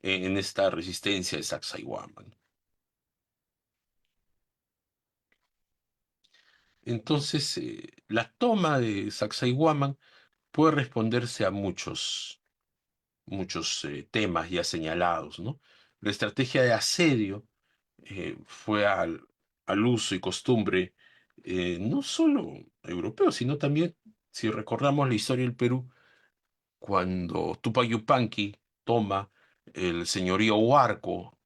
en esta resistencia de Sacsayhuamán, ¿no? Entonces, la toma de Sacsayhuamán puede responderse a muchos temas ya señalados, ¿no? La estrategia de asedio fue al uso y costumbre no solo europeo, sino también, si recordamos la historia del Perú, cuando Tupac Yupanqui toma el señorío Huarco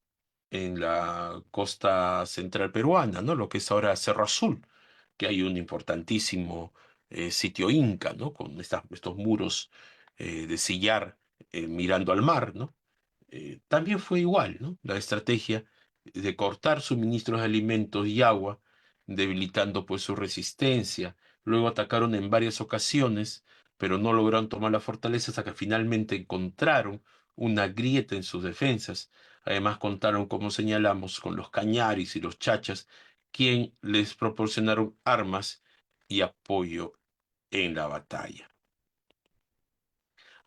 en la costa central peruana, ¿no? Lo que es ahora Cerro Azul, que hay un importantísimo sitio inca, ¿no? Con estos muros de sillar mirando al mar, ¿no? También fue igual, ¿no? La estrategia de cortar suministros de alimentos y agua, debilitando pues su resistencia. Luego atacaron en varias ocasiones, pero no lograron tomar la fortaleza hasta que finalmente encontraron una grieta en sus defensas. Además contaron, como señalamos, con los cañaris y los chachas, quien les proporcionaron armas y apoyo en la batalla.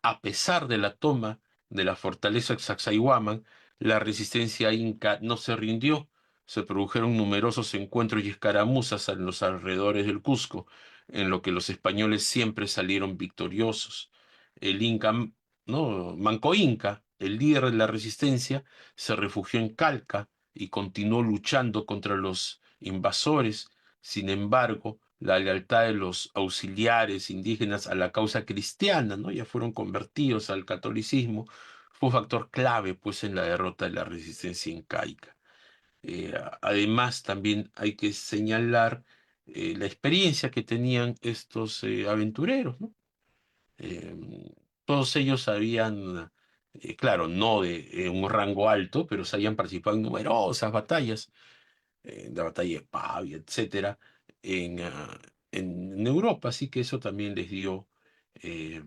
A pesar de la toma de la fortaleza de Sacsayhuamán, la resistencia inca no se rindió. Se produjeron numerosos encuentros y escaramuzas en los alrededores del Cusco, en lo que los españoles siempre salieron victoriosos. El Inca, ¿no? Manco Inca, el líder de la resistencia, se refugió en Calca y continuó luchando contra los invasores. Sin embargo, la lealtad de los auxiliares indígenas a la causa cristiana, ¿no? Ya fueron convertidos al catolicismo, fue un factor clave, pues, en la derrota de la resistencia incaica. Además, también hay que señalar la experiencia que tenían estos aventureros, ¿no? Eh, Todos ellos habían, claro, no de un rango alto, pero se habían participado en numerosas batallas la batalla de Pavia, etcétera, en Europa, así que eso también les dio eh,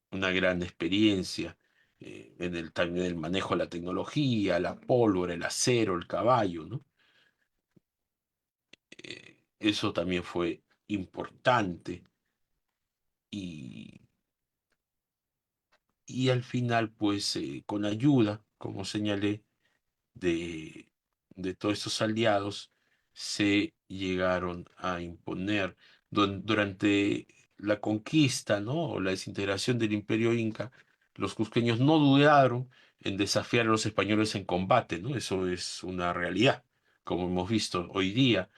una gran experiencia también el manejo de la tecnología, la pólvora, el acero, el caballo, ¿no? Eso también fue importante y, y al final, pues, con ayuda, como señalé, de, de todos estos aliados se llegaron a imponer durante la conquista, ¿no? O la desintegración del Imperio Inca. Los cusqueños no dudaron en desafiar a los españoles en combate, ¿no? Eso es una realidad, como hemos visto hoy día.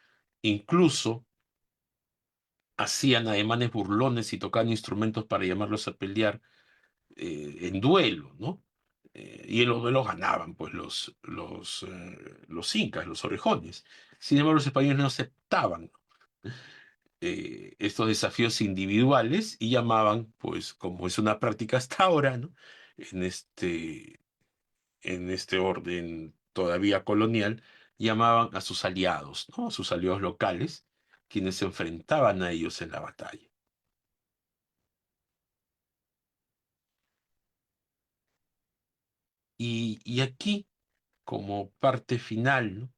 Incluso hacían ademanes burlones y tocaban instrumentos para llamarlos a pelear en duelo, ¿no? Y en los duelos ganaban, pues, los incas, los orejones. Sin embargo, los españoles no aceptaban estos desafíos individuales y llamaban, pues, como es una práctica hasta ahora, ¿no? En en este orden todavía colonial, llamaban a sus aliados, ¿no? A sus aliados locales, quienes se enfrentaban a ellos en la batalla. Y aquí, como parte final, ¿no?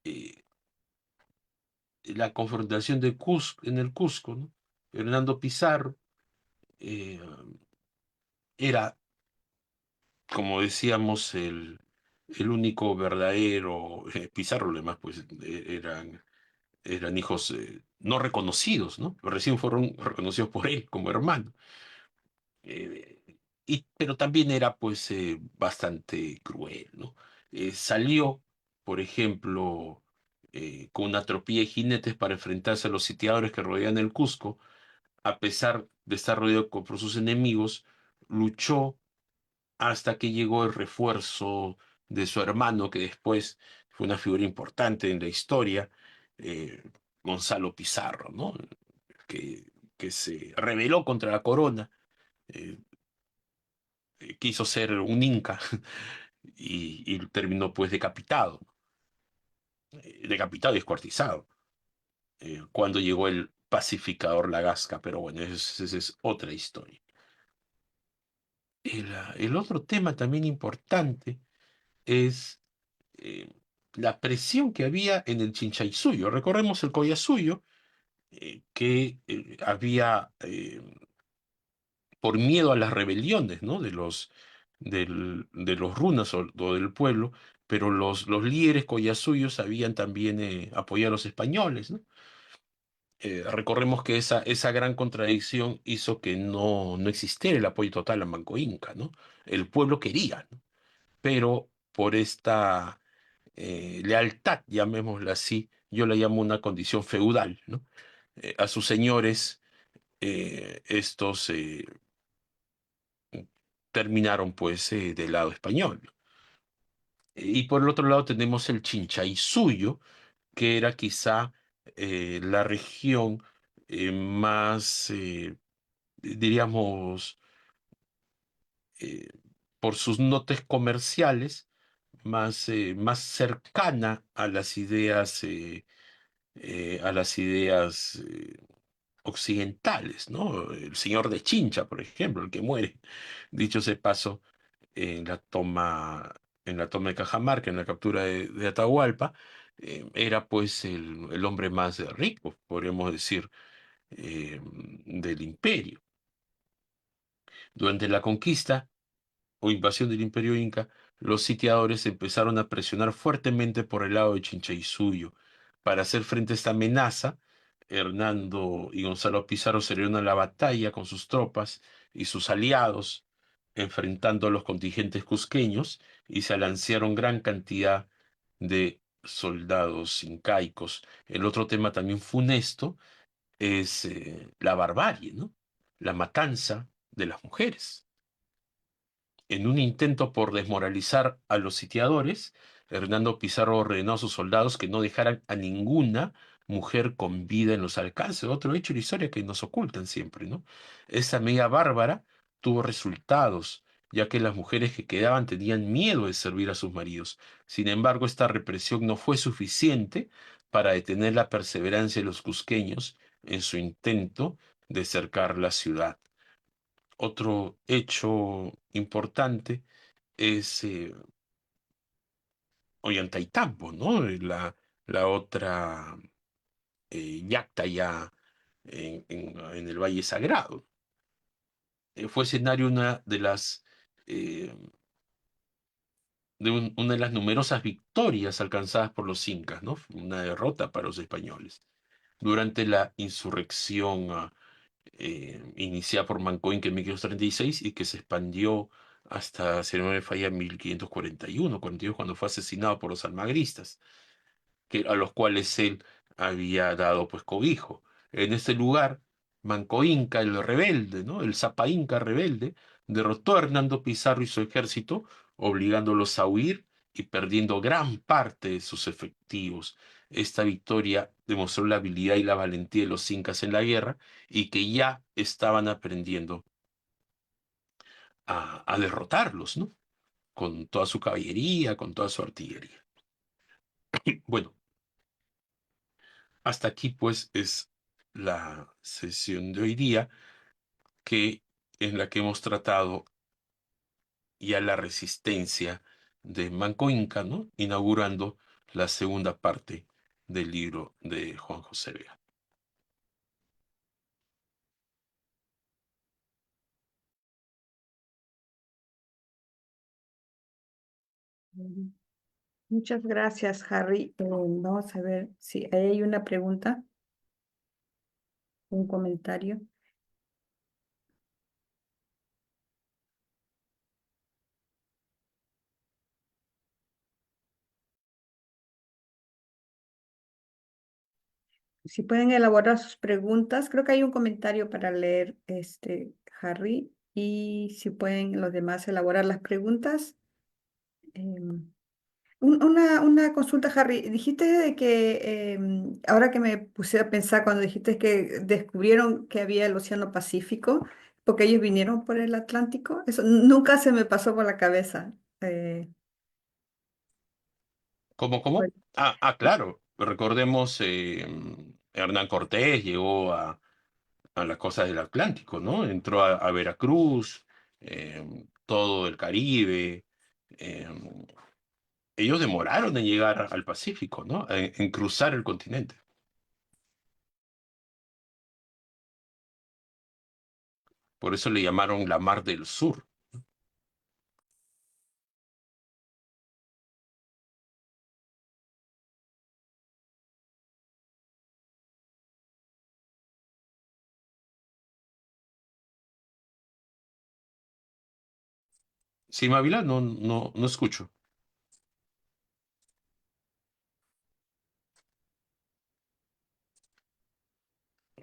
Eh, la confrontación en el Cusco, ¿no? Hernando Pizarro eh, era, como decíamos, el único verdadero Pizarro, además, pues eran hijos no reconocidos, ¿no? Recién fueron reconocidos por él como hermano. Eh, pero también era pues bastante cruel, ¿no? Salió, por ejemplo, con una tropilla de jinetes para enfrentarse a los sitiadores que rodean el Cusco, a pesar de estar rodeado por sus enemigos, luchó hasta que llegó el refuerzo de su hermano, que después fue una figura importante en la historia, eh, Gonzalo Pizarro, ¿no? Que se rebeló contra la corona, eh, quiso ser un inca y terminó pues decapitado, decapitado y descuartizado, cuando llegó el pacificador Lagasca, pero bueno, esa es otra historia. El otro tema también importante es eh, la presión que había en el Chinchaysuyo. Recordemos el Collasuyo, que había, por miedo a las rebeliones, ¿no? De los runas o del pueblo, pero los líderes collasuyos habían también apoyado a los españoles, ¿no? Recordemos que esa gran contradicción hizo que no existiera el apoyo total a Manco Inca, ¿no? El pueblo quería, ¿no? Pero por esta lealtad, llamémosla así, yo la llamo una condición feudal, ¿no? A sus señores, estos terminaron pues del lado español. Y por el otro lado tenemos el Chinchaysuyo, que era quizá la región más, diríamos, eh, por sus notes comerciales, más cercana a las ideas occidentales, ¿no? El señor de Chincha, por ejemplo, el que muere, dicho sea de paso, en la toma, en la toma de Cajamarca, en la captura de Atahualpa, era pues el hombre más rico, podríamos decir, del imperio. Durante la conquista o invasión del imperio inca, los sitiadores empezaron a presionar fuertemente por el lado de Chinchaysuyo. Para hacer frente a esta amenaza, Hernando y Gonzalo Pizarro salieron a la batalla con sus tropas y sus aliados, enfrentando a los contingentes cusqueños, y se lancearon gran cantidad de soldados incaicos. El otro tema también funesto es la barbarie, ¿no? La matanza de las mujeres. En un intento por desmoralizar a los sitiadores, Hernando Pizarro ordenó a sus soldados que no dejaran a ninguna mujer con vida en los alcances. Otro hecho de la historia que nos ocultan siempre, ¿no? Esta medida bárbara tuvo resultados, ya que las mujeres que quedaban tenían miedo de servir a sus maridos. Sin embargo, esta represión no fue suficiente para detener la perseverancia de los cusqueños en su intento de cercar la ciudad. Otro hecho importante es Ollantaytambo, ¿no? La otra yacta ya en el Valle Sagrado. Fue escenario eh, una de las numerosas victorias alcanzadas por los incas, ¿no? Una derrota para los españoles. Durante la insurrección iniciada por Manco Inca en 1536 y que se expandió hasta, si no me falla, 1541, 42, cuando fue asesinado por los almagristas, a los cuales él había dado pues cobijo. En ese lugar, Manco Inca, el rebelde, ¿no? El Zapa Inca rebelde, derrotó a Hernando Pizarro y su ejército, obligándolos a huir y perdiendo gran parte de sus efectivos. Esta victoria demostró la habilidad y la valentía de los incas en la guerra y que ya estaban aprendiendo a derrotarlos, ¿no? Con toda su caballería, con toda su artillería. Bueno, hasta aquí pues es la sesión de hoy día en la que hemos tratado ya la resistencia de Manco Inca, ¿no? Inaugurando la segunda parte del libro de Juan José Vega. Mm, Muchas gracias, Harry. Vamos a ver si ahí hay una pregunta, un comentario. Si pueden elaborar sus preguntas, creo que hay un comentario para leer, Harry, y si pueden los demás elaborar las preguntas. Em, una consulta, Harry. Dijiste de que, ahora que me puse a pensar, cuando dijiste que descubrieron que había el Océano Pacífico, porque ellos vinieron por el Atlántico, eso nunca se me pasó por la cabeza. ¿Cómo, Pues, cómo? Claro. Recordemos, Hernán Cortés llegó a las costas del Atlántico, ¿no? Entró a Veracruz, todo el Caribe. eh, Ellos demoraron en llegar al Pacífico, ¿no? En cruzar el continente. Por eso le llamaron la Mar del Sur. Sí, Mávila, no escucho.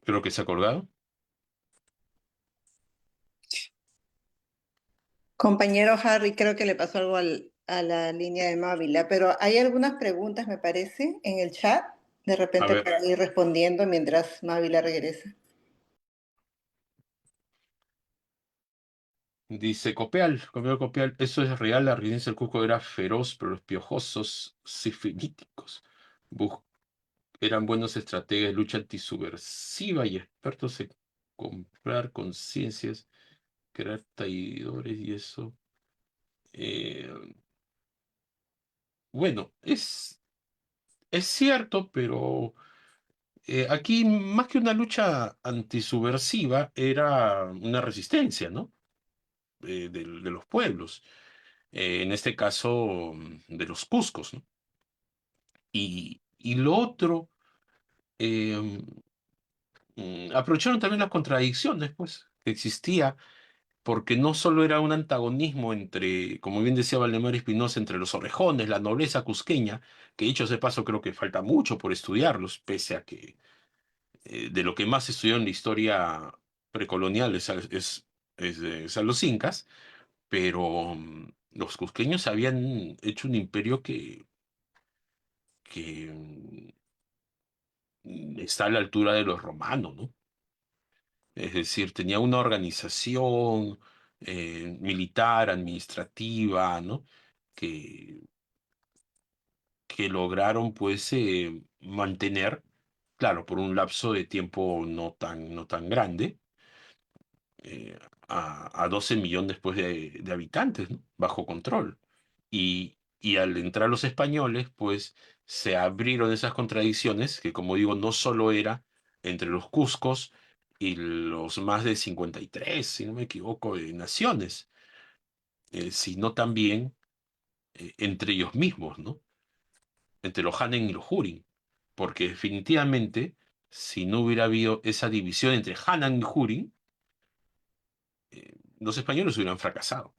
Creo que se ha colgado. Compañero Harry, creo que le pasó algo a la línea de Mávila, pero hay algunas preguntas, me parece, en el chat, de A repente ver, para ir respondiendo mientras Mávila regresa. dice Copial, eso es real, la residencia del Cusco era feroz, pero los piojosos sifilíticos eran buenos estrategas de lucha antisubversiva y expertos en comprar conciencias, crear traidores y eso. Eh, bueno, es cierto, pero aquí más que una lucha antisubversiva era una resistencia, ¿no? De los pueblos, en este caso de los cuscos, ¿no? Y lo otro, eh, aprovecharon también las contradicciones, pues, que existía, porque no solo era un antagonismo entre, como bien decía Valdemar Espinosa, entre los orejones, la nobleza cusqueña, que dicho sea de paso creo que falta mucho por estudiarlos, pese a que de lo que más se estudió en la historia precolonial es a los incas, pero los cusqueños habían hecho un imperio que está a la altura de los romanos, ¿no? Es decir, tenía una organización militar, administrativa, ¿no? Que, que lograron, pues, mantener, claro, por un lapso de tiempo no tan grande, eh, a 12 millones después de habitantes, ¿no? Bajo control. Y al entrar los españoles, pues se abrieron esas contradicciones, que como digo, no solo era entre los cuscos y los más de 53, si no me equivoco, de naciones, sino también entre ellos mismos, ¿no? Entre los Hanen y los Hurin. Porque definitivamente, si no hubiera habido esa división entre Hanan y Hurin, los españoles hubieran fracasado.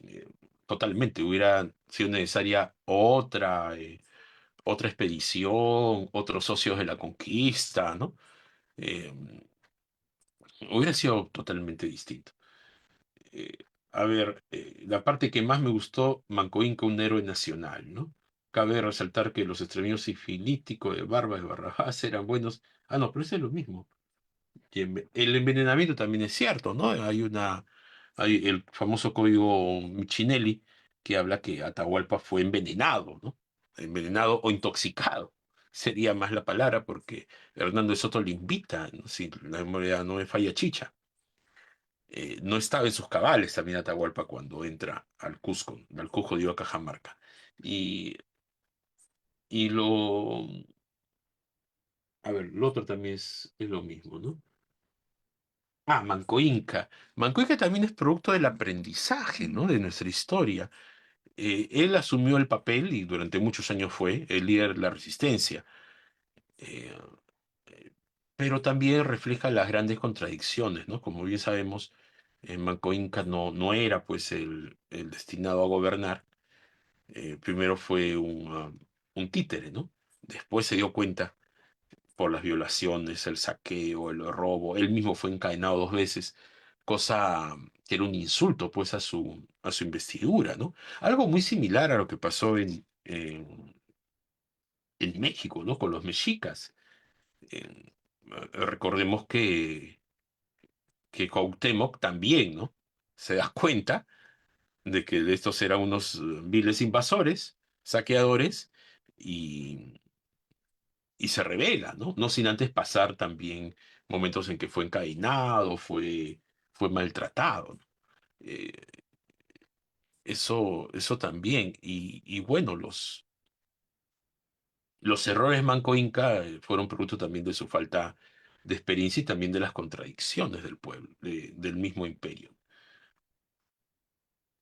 eh, Totalmente, hubiera sido necesaria otra expedición, otros socios de la conquista, ¿no? Eh, Hubiera sido totalmente distinto. Eh, a ver, la parte que más me gustó, Manco Inca, un héroe nacional, ¿no? Cabe resaltar que los extremeños sifilíticos de Barbas de Barrabás eran buenos. Ah, no, pero eso es lo mismo. Y el envenenamiento también es cierto, ¿no? Hay el famoso código Michinelli que habla que Atahualpa fue envenenado, ¿no? Envenenado o intoxicado. Sería más la palabra porque Hernando de Soto le invita, ¿no? Si la memoria no me falla chicha. No estaba en sus cabales también Atahualpa cuando entra al Cusco dio a Cajamarca. Y, y a ver, lo otro también es lo mismo, ¿no? Manco Inca. Manco Inca también es producto del aprendizaje, ¿no? De nuestra historia. Él asumió el papel y durante muchos años fue el líder de la resistencia. Eh, pero también refleja las grandes contradicciones, ¿no? Como bien sabemos, Manco Inca no era pues el destinado a gobernar. Primero fue un títere, ¿no? Después se dio cuenta por las violaciones, el saqueo, el robo. Él mismo fue encadenado 2 veces, cosa que era un insulto pues a su investidura, ¿no? Algo muy similar a lo que pasó en México, ¿no? Con los mexicas. Recordemos que Cuauhtémoc también, ¿no? Se da cuenta de que de estos eran unos viles invasores, saqueadores, y, y se revela, ¿no? No sin antes pasar también momentos en que fue encadenado, fue maltratado, ¿no? Eh, eso también. Y bueno, los errores Manco Inca fueron producto también de su falta de experiencia y también de las contradicciones del pueblo, del mismo imperio.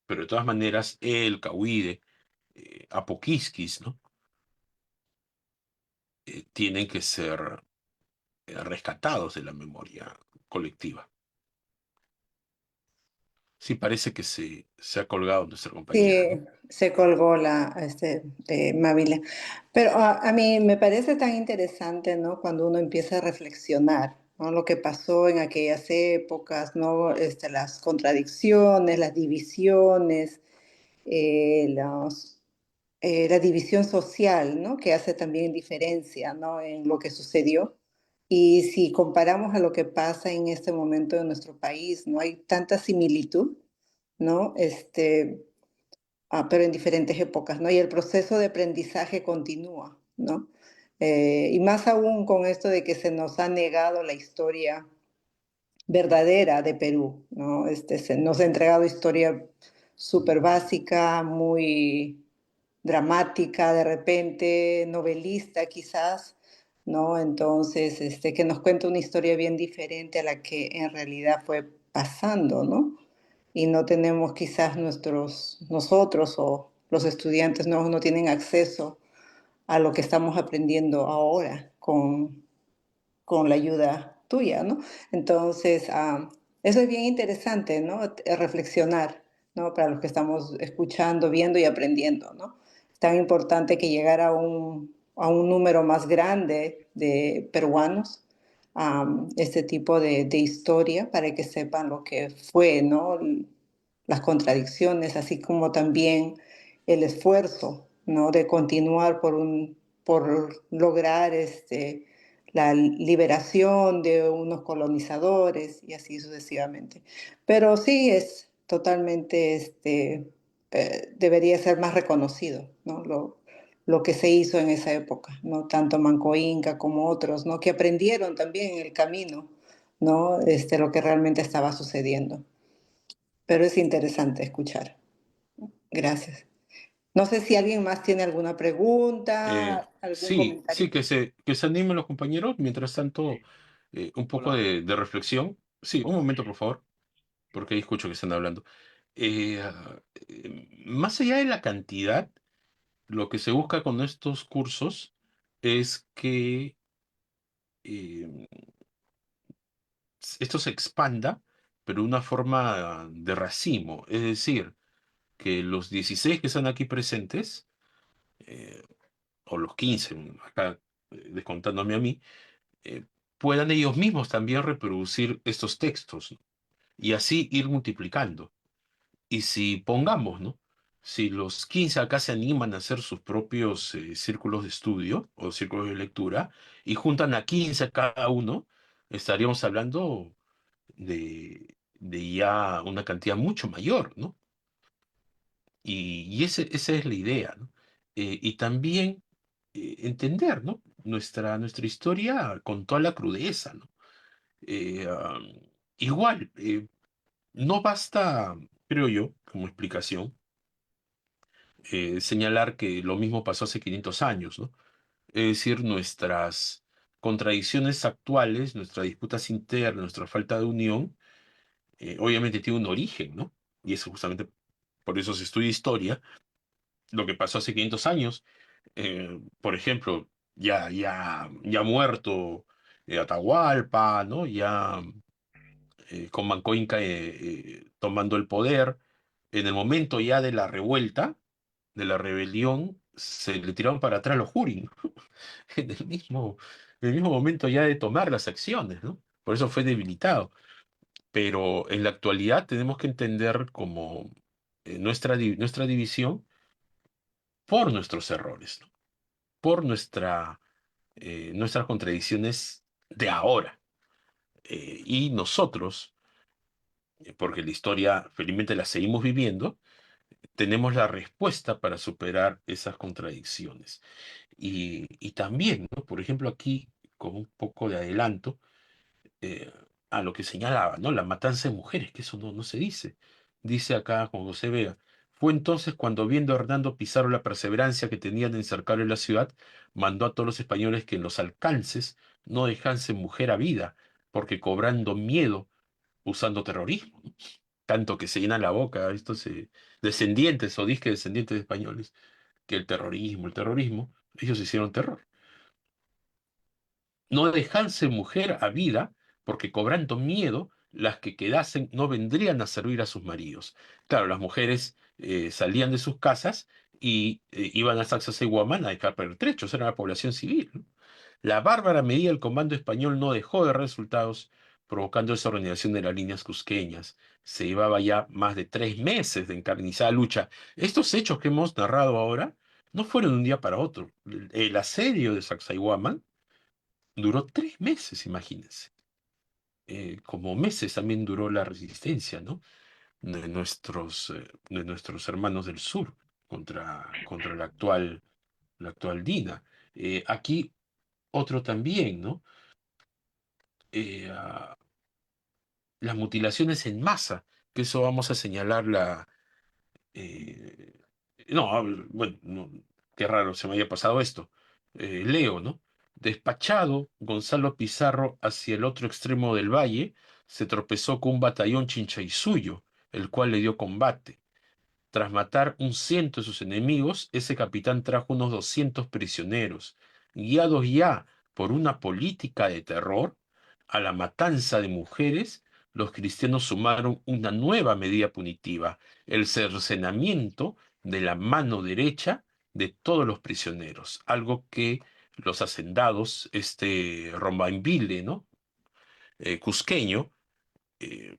Pero de todas maneras, el Cahuide, Apoquiskis, ¿no? Tienen que ser rescatados de la memoria colectiva. Sí, parece que se ha colgado nuestra compañera, Sí, ¿no? se colgó Mávila. Pero a mí me parece tan interesante, ¿no? Cuando uno empieza a reflexionar, ¿no? Lo que pasó en aquellas épocas, ¿no? Las contradicciones, las divisiones, eh, los, la división social, ¿no? Que hace también diferencia, ¿no? En lo que sucedió. Y si comparamos a lo que pasa en este momento en nuestro país, ¿no? Hay tanta similitud, ¿no? Pero en diferentes épocas, ¿no? Y el proceso de aprendizaje continúa, ¿no? Y más aún con esto de que se nos ha negado la historia verdadera de Perú, ¿no? Se nos ha entregado historia súper básica, muy dramática de repente, novelista quizás, ¿no? Entonces, que nos cuenta una historia bien diferente a la que en realidad fue pasando, ¿no? Y no tenemos quizás nosotros o los estudiantes no tienen acceso a lo que estamos aprendiendo ahora con la ayuda tuya, ¿no? Entonces, eso es bien interesante, ¿no? Reflexionar, ¿no? Para los que estamos escuchando, viendo y aprendiendo, ¿no? Es tan importante que llegar a un número más grande de peruanos este tipo de historia para que sepan lo que fue, ¿no? Las contradicciones, así como también el esfuerzo, ¿no? De continuar por lograr la liberación de unos colonizadores y así sucesivamente. Pero sí es totalmente, debería ser más reconocido, ¿no? Lo que se hizo en esa época, ¿no? Tanto Manco Inca como otros, ¿no? Que aprendieron también en el camino, ¿no? Lo que realmente estaba sucediendo. Pero es interesante escuchar. Gracias. No sé si alguien más tiene alguna pregunta, algún Sí, comentario. sí, que se animen los compañeros. Mientras tanto, un poco de reflexión. Sí, un momento, por favor, porque ahí escucho que están hablando. Más allá de la cantidad, lo que se busca con estos cursos es que eh, esto se expanda, pero de una forma de racimo. Es decir, que los 16 que están aquí presentes, eh, o los 15, acá descontándome a mí, eh, puedan ellos mismos también reproducir estos textos, ¿no? Y así ir multiplicando. Y si pongamos, ¿no? Si los 15 acá se animan a hacer sus propios círculos de estudio o círculos de lectura y juntan a 15 cada uno, estaríamos hablando de ya una cantidad mucho mayor, ¿no? Y esa es la idea, ¿no? Y también entender, ¿no? Nuestra historia con toda la crudeza, ¿no? Eh, ah, igual, no basta, creo yo, como explicación, señalar que lo mismo pasó hace 500 años, ¿no? Es decir, nuestras contradicciones actuales, nuestras disputas internas, nuestra falta de unión, obviamente tiene un origen, ¿no? Y eso justamente por eso se estudia historia, lo que pasó hace 500 años. Por ejemplo, ya muerto Atahualpa, ¿no? Ya con Manco Inca tomando el poder. En el momento ya de la revuelta, de la rebelión, se le tiraron para atrás los Hurin, en el mismo momento ya de tomar las acciones, ¿no? Por eso fue debilitado. Pero en la actualidad tenemos que entender como nuestra división por nuestros errores, ¿no? Por nuestras contradicciones de ahora. Y nosotros, porque la historia felizmente la seguimos viviendo, tenemos la respuesta para superar esas contradicciones. Y también, ¿no? Por ejemplo, aquí, con un poco de adelanto, eh, a lo que señalaba, ¿no? La matanza de mujeres, que eso no se dice. Dice acá, como se vea, fue entonces cuando, viendo a Hernando Pizarro la perseverancia que tenían en cercarle la ciudad, mandó a todos los españoles que en los alcances no dejasen mujer a vida, porque cobrando miedo, usando terrorismo, ¿no? Tanto que se llena la boca a estos descendientes o disque descendientes de españoles, que el terrorismo, ellos hicieron terror. No dejanse mujer a vida, porque cobrando miedo, las que quedasen no vendrían a servir a sus maridos. Claro, las mujeres salían de sus casas y iban a Sacsayhuamán a dejar pertrechos, era la población civil, ¿no? La bárbara medida del comando español no dejó de dar resultados, provocando desorganización de las líneas cusqueñas. Se llevaba ya más de 3 meses de encarnizada lucha. Estos hechos que hemos narrado ahora no fueron de un día para otro. El asedio de Sacsayhuamán duró 3 meses, imagínense. Como meses también duró la resistencia, ¿no? De nuestros hermanos del sur contra la actual DINA. Aquí otro también, ¿no? Eh, ah, las mutilaciones en masa, que eso vamos a señalarla. eh, no, bueno, qué raro se me haya pasado esto. Leo, ¿no? Despachado, Gonzalo Pizarro hacia el otro extremo del valle, se tropezó con un batallón chinchaysuyo, el cual le dio combate. Tras matar 100 de sus enemigos, ese capitán trajo unos 200 prisioneros. Guiados ya por una política de terror a la matanza de mujeres, los cristianos sumaron una nueva medida punitiva, el cercenamiento de la mano derecha de todos los prisioneros, algo que los hacendados, Rombambile, ¿no? Cusqueño,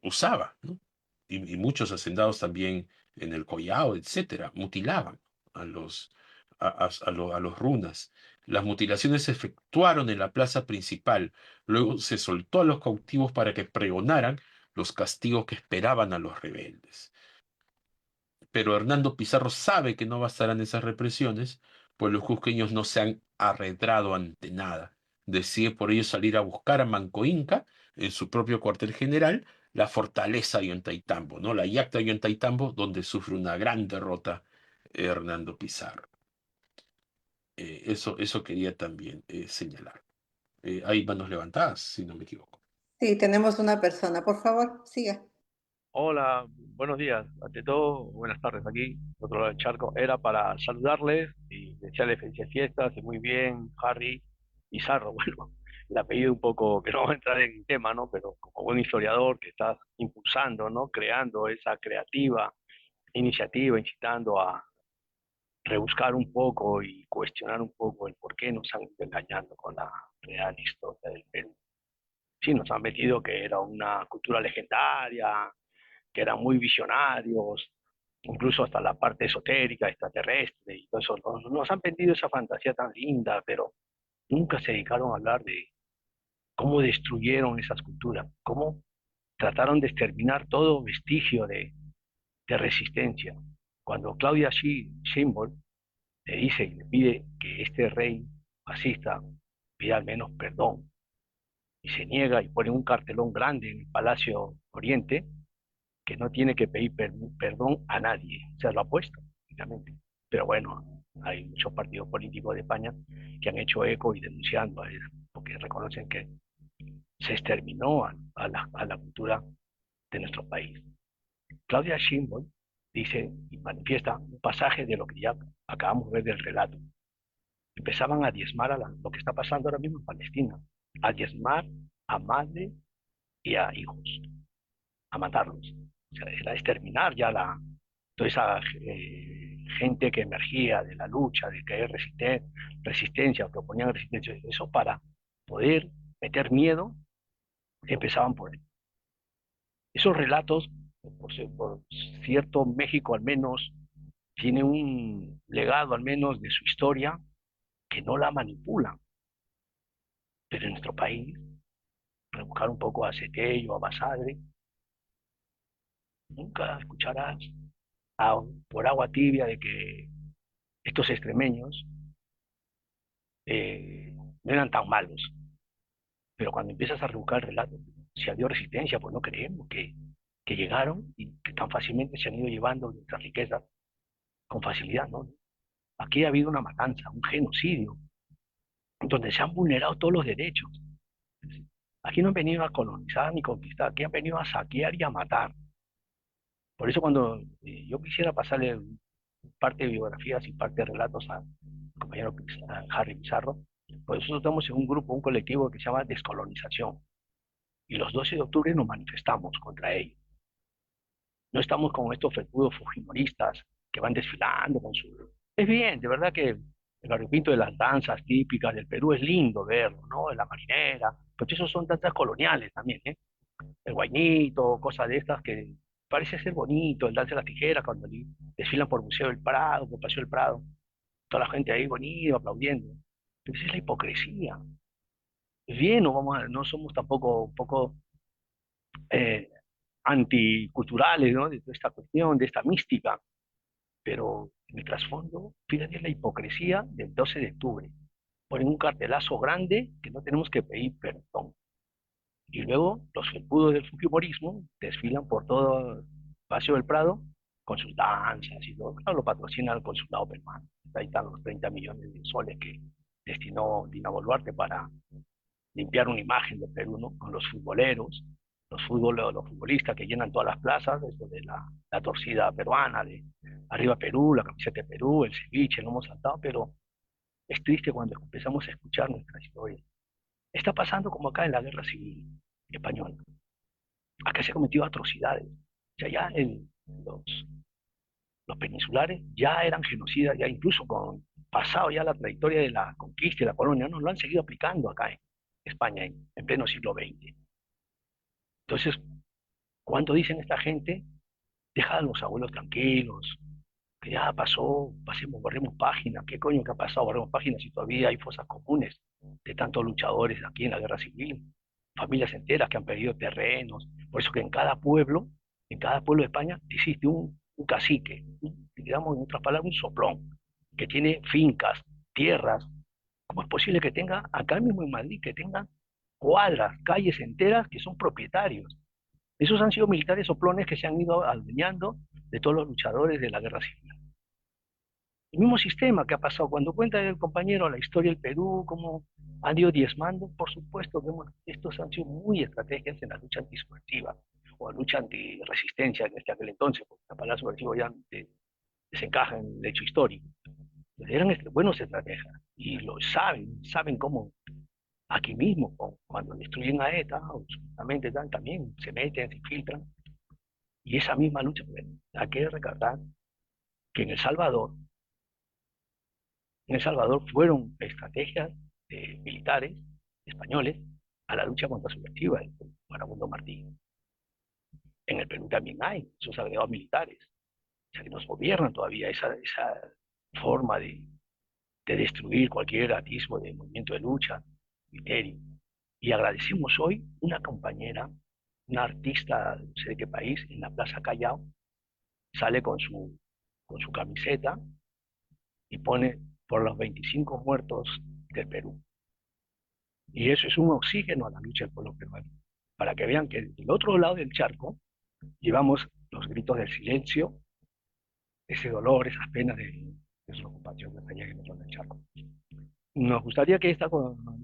usaba, ¿no? Y muchos hacendados también en el Collao, etcétera, mutilaban a los runas. Las mutilaciones se efectuaron en la plaza principal. Luego se soltó a los cautivos para que pregonaran los castigos que esperaban a los rebeldes. Pero Hernando Pizarro sabe que no bastarán esas represiones, pues los cusqueños no se han arredrado ante nada. Decide por ello salir a buscar a Manco Inca en su propio cuartel general, la fortaleza de Ollantaytambo, ¿no? La yacta de Ollantaytambo, donde sufre una gran derrota Hernando Pizarro. Eso quería también señalar. Hay manos levantadas, si no me equivoco. Sí, tenemos una persona. Por favor, siga. Hola, buenos días. Ante todo, buenas tardes aquí, otro lado del charco. Era para saludarles y desearles felices fiestas y muy bien, Harry y Sarro. Bueno, el apellido un poco que no vamos a entrar en tema, ¿no? Pero como buen historiador que estás impulsando, ¿no? Creando esa creativa iniciativa, incitando a rebuscar un poco y cuestionar un poco el por qué nos han ido engañando con la real historia del Perú. Sí, nos han metido que era una cultura legendaria, que eran muy visionarios, incluso hasta la parte esotérica, extraterrestre, y todo eso. Nos han vendido esa fantasía tan linda, pero nunca se dedicaron a hablar de cómo destruyeron esas culturas, cómo trataron de exterminar todo vestigio de resistencia. Cuando Claudia Sheinbaum le dice y le pide que este rey fascista pida al menos perdón, y se niega y pone un cartelón grande en el Palacio Oriente, que no tiene que pedir perdón a nadie, se lo ha puesto, obviamente. Pero bueno, hay muchos partidos políticos de España que han hecho eco y denunciando a él, porque reconocen que se exterminó a la cultura de nuestro país. Claudia Sheinbaum dice y manifiesta un pasaje de lo que ya acabamos de ver del relato. Empezaban a diezmar lo que está pasando ahora mismo en Palestina, a diezmar a madre y a hijos, a matarlos. O sea, era exterminar ya toda esa gente que emergía de la lucha, de que hay resistencia, proponían resistencia, eso para poder meter miedo, empezaban por él. Esos relatos, por cierto, México al menos tiene un legado al menos de su historia que no la manipulan, pero en nuestro país, rebuscar un poco a Cetello, a Basadre, nunca escucharás por agua tibia de que estos extremeños no eran tan malos, pero cuando empiezas a rebuscar el relato, si había resistencia, pues no creemos que llegaron y que tan fácilmente se han ido llevando nuestras riquezas con facilidad, ¿no? Aquí ha habido una matanza, un genocidio, donde se han vulnerado todos los derechos. Aquí no han venido a colonizar ni conquistar, aquí han venido a saquear y a matar. Por eso cuando yo quisiera pasarle parte de biografías y parte de relatos al compañero a Harry Pizarro, pues nosotros estamos en un grupo, un colectivo que se llama Descolonización. Y los 12 de octubre nos manifestamos contra ello. No estamos como estos felpudos fujimoristas que van desfilando con su... Es bien, de verdad que el variopinto de las danzas típicas del Perú es lindo verlo, ¿no? La marinera, pero esos son danzas coloniales también, ¿eh? El guainito, cosas de estas que parece ser bonito, el danza de las tijeras cuando desfilan por Museo del Prado, por Paseo del Prado, toda la gente ahí bonito, aplaudiendo. Pero esa es la hipocresía. Es bien, no somos tampoco un poco eh, anticulturales, ¿no? De toda esta cuestión, de esta mística, pero en el trasfondo, fíjate la hipocresía del 12 de octubre. Ponen un cartelazo grande que no tenemos que pedir perdón. Y luego los felpudos del fujimorismo desfilan por todo el Paseo del Prado con sus danzas y todo. Claro, lo patrocina el consulado peruano. Ahí están los 30 millones de soles que destinó Dina Boluarte para limpiar una imagen de Perú, ¿no? Con los futboleros, los futbolistas que llenan todas las plazas, esto de la torcida peruana, de arriba Perú, la camiseta de Perú, el ceviche, lo hemos saltado, pero es triste cuando empezamos a escuchar nuestra historia. Está pasando como acá en la Guerra Civil Española. Acá se han cometido atrocidades. O sea, ya los peninsulares ya eran genocidas, ya incluso con pasado ya la trayectoria de la conquista y la colonia, no lo han seguido aplicando acá en España en pleno siglo XX. Entonces, cuando dicen esta gente, deja a los abuelos tranquilos, que ya pasó, pasemos, borremos páginas, ¿qué coño que ha pasado? Borremos páginas si todavía hay fosas comunes de tantos luchadores aquí en la guerra civil, familias enteras que han perdido terrenos, por eso que en cada pueblo de España existe un cacique, digamos en otras palabras, un soplón, que tiene fincas, tierras. ¿Cómo es posible que tenga, acá mismo en Madrid, que tengan cuadras, calles enteras que son propietarios? Esos han sido militares soplones que se han ido adueñando de todos los luchadores de la guerra civil. El mismo sistema que ha pasado. Cuando cuenta el compañero la historia del Perú, cómo han ido diezmando, por supuesto que estos han sido muy estrategias en la lucha antisubversiva o la lucha antirresistencia en aquel entonces, porque la palabra subversivo ya desencaja en el hecho histórico. Eran buenos estrategas y lo saben cómo aquí mismo, cuando destruyen a ETA, o supuestamente también se meten, se infiltran. Y esa misma lucha, pues, hay que recordar que en El Salvador fueron estrategias militares españoles a la lucha contra subversiva del Farabundo Martí. En el Perú también hay esos agregados militares, o sea que nos gobiernan todavía esa forma de destruir cualquier atisbo de movimiento de lucha, criterio. Y agradecemos hoy una compañera, una artista, no sé de qué país, en la Plaza Callao, sale con su camiseta y pone por los 25 muertos del Perú. Y eso es un oxígeno a la lucha del pueblo peruano, para que vean que del otro lado del charco llevamos los gritos del silencio, ese dolor, esas penas de nuestros compatriotas allá en el otro lado del charco. Nos gustaría que esta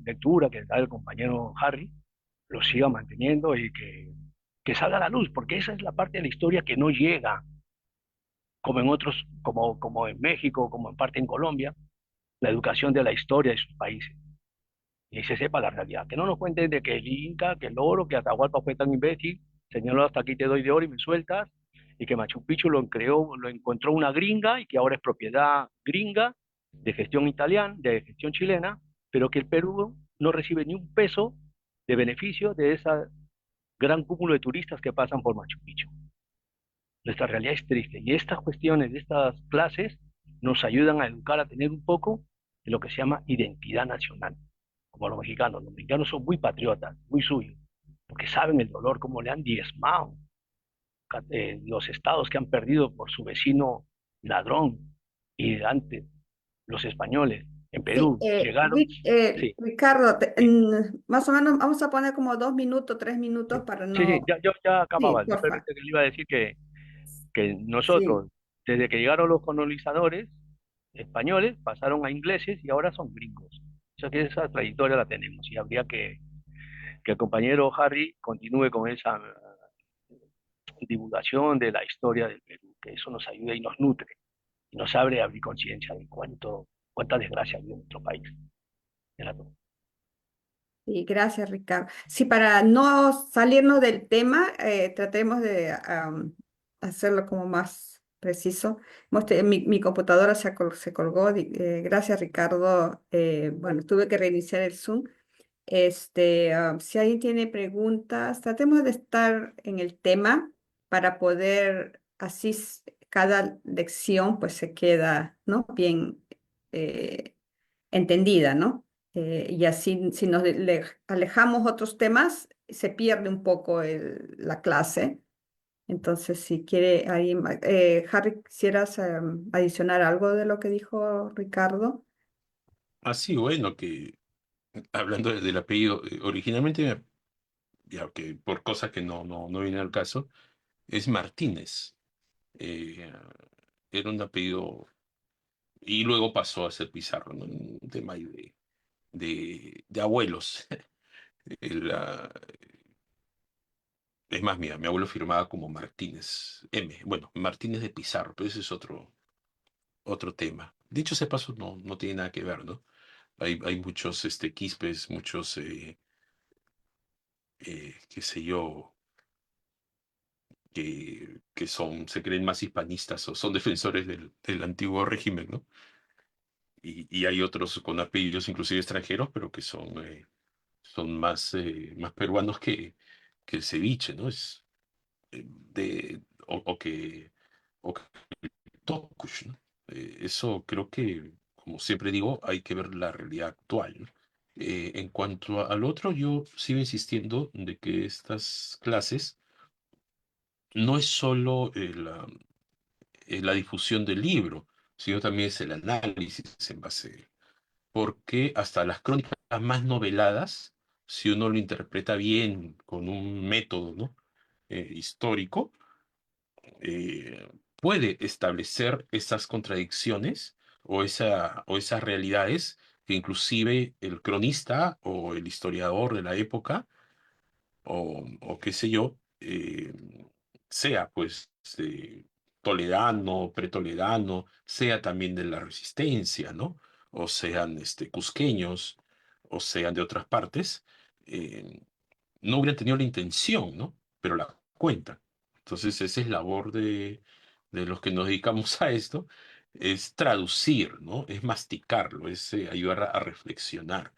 lectura que da el compañero Harry lo siga manteniendo y que salga a la luz, porque esa es la parte de la historia que no llega. como en otros, como en México, como en parte en Colombia, la educación de la historia de sus países. Y se sepa la realidad. Que no nos cuenten de que el Inca, que el oro, que Atahualpa fue tan imbécil, señaló hasta aquí te doy de oro y me sueltas, y que Machu Picchu lo encontró una gringa y que ahora es propiedad gringa de gestión italiana, de gestión chilena, pero que el Perú no recibe ni un peso de beneficio de ese gran cúmulo de turistas que pasan por Machu Picchu. Nuestra realidad es triste y estas cuestiones de estas clases nos ayudan a educar a tener un poco de lo que se llama identidad nacional, como los mexicanos. Los mexicanos son muy patriotas, muy suyos, porque saben el dolor, cómo le han diezmado los estados que han perdido por su vecino ladrón. Y antes, los españoles en Sí, Perú llegaron, sí, Ricardo, sí, más o menos vamos a poner como 2 minutos, 3 minutos para sí, sí, no... ya Sí, acababa. porfa. Simplemente que le iba a decir que Sí. nosotros, desde que llegaron los colonizadores españoles, pasaron a ingleses y ahora son gringos. O sea que esa trayectoria la tenemos y habría que el compañero Harry continúe con esa divulgación de la historia del Perú, que eso nos ayuda y nos nutre y nos abre a abrir conciencia de cuánta desgracia hay en nuestro país. Era todo. Sí, gracias, Ricardo. Sí, para no salirnos del tema, tratemos de hacerlo como más preciso. Mi computadora se colgó. Gracias, Ricardo. Bueno, tuve que reiniciar el Zoom. Si alguien tiene preguntas, tratemos de estar en el tema para poder, así cada lección pues se queda, ¿no? Bien entendida, ¿no? Y así, si nos alejamos otros temas, se pierde un poco la clase. Entonces, si quiere alguien, Harry, ¿quisieras adicionar algo de lo que dijo Ricardo? Así, bueno, que hablando del apellido, originalmente, ya que por cosas que no viene al caso, es Martínez. Eh, Era un apellido y luego pasó a ser Pizarro, ¿no? Un tema ahí de abuelos. El, ah, es más, mira, mi abuelo firmaba como Martínez M. Bueno, Martínez de Pizarro, pero ese es otro tema. Dicho ese paso, no tiene nada que ver, ¿no? Hay muchos quispes, muchos, qué sé yo, que se creen más hispanistas o son defensores del antiguo régimen, ¿no? Y hay otros con apellidos inclusive extranjeros, pero que son más peruanos que el ceviche, ¿no? Es o que Tokush, ¿no? Eso creo que, como siempre digo, hay que ver la realidad actual, ¿no? En cuanto al otro, yo sigo insistiendo de que estas clases no es solo la difusión del libro, sino también es el análisis en base, porque hasta las crónicas más noveladas, si uno lo interpreta bien con un método, ¿no? Histórico, puede establecer esas contradicciones o esas realidades que inclusive el cronista o el historiador de la época o qué sé yo, sea pues toledano, pretoledano, sea también de la resistencia, ¿no? O sean cusqueños, o sean de otras partes, eh, no hubieran tenido la intención, ¿no? Pero la cuentan. Entonces, esa es labor de los que nos dedicamos a esto, es traducir, ¿no? Es masticarlo, es ayudar a reflexionar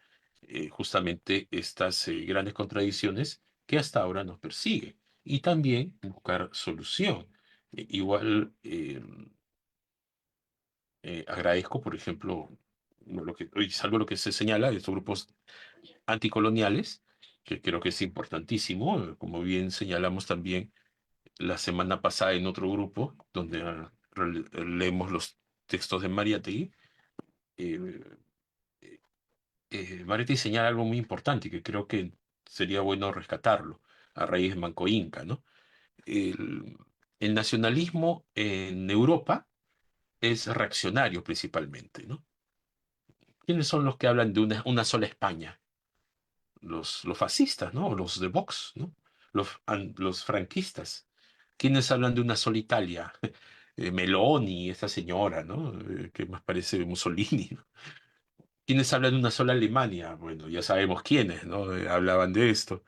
justamente estas grandes contradicciones que hasta ahora nos persiguen y también buscar solución. Igual agradezco, por ejemplo, y salvo lo que se señala de estos grupos anticoloniales, que creo que es importantísimo, como bien señalamos también la semana pasada en otro grupo, donde leemos los textos de Mariátegui. eh, Mariátegui señala algo muy importante y que creo que sería bueno rescatarlo a raíz de Manco Inca, ¿no? El, el nacionalismo en Europa es reaccionario principalmente, ¿no? ¿Quiénes son los que hablan de una sola España? Los fascistas, ¿no? Los de Vox, ¿no? Los franquistas. ¿Quiénes hablan de una sola Italia? Meloni, esta señora, ¿no? Que más parece Mussolini, ¿no? ¿Quiénes hablan de una sola Alemania? Bueno, ya sabemos quiénes, ¿no? Hablaban de esto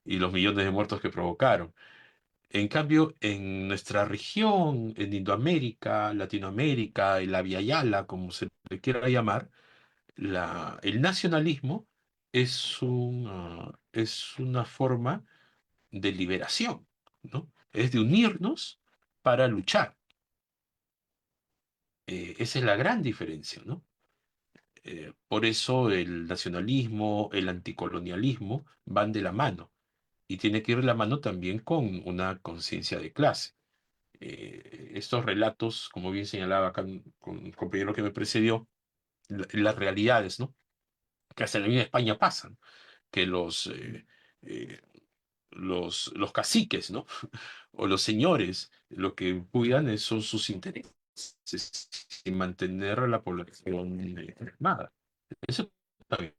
y los millones de muertos que provocaron. En cambio, en nuestra región, en Indoamérica, Latinoamérica, el Abya Yala, como se le quiera llamar, el nacionalismo es una forma de liberación, ¿no? Es de unirnos para luchar. Esa es la gran diferencia, ¿no? Por eso el nacionalismo, el anticolonialismo van de la mano y tiene que ir de la mano también con una conciencia de clase. Estos relatos, como bien señalaba acá con el compañero que me precedió, las realidades, ¿no? Que hasta en la misma España pasan, que eh, los caciques, ¿no? O los señores, lo que cuidan son sus intereses y mantener a la población armada. Eso también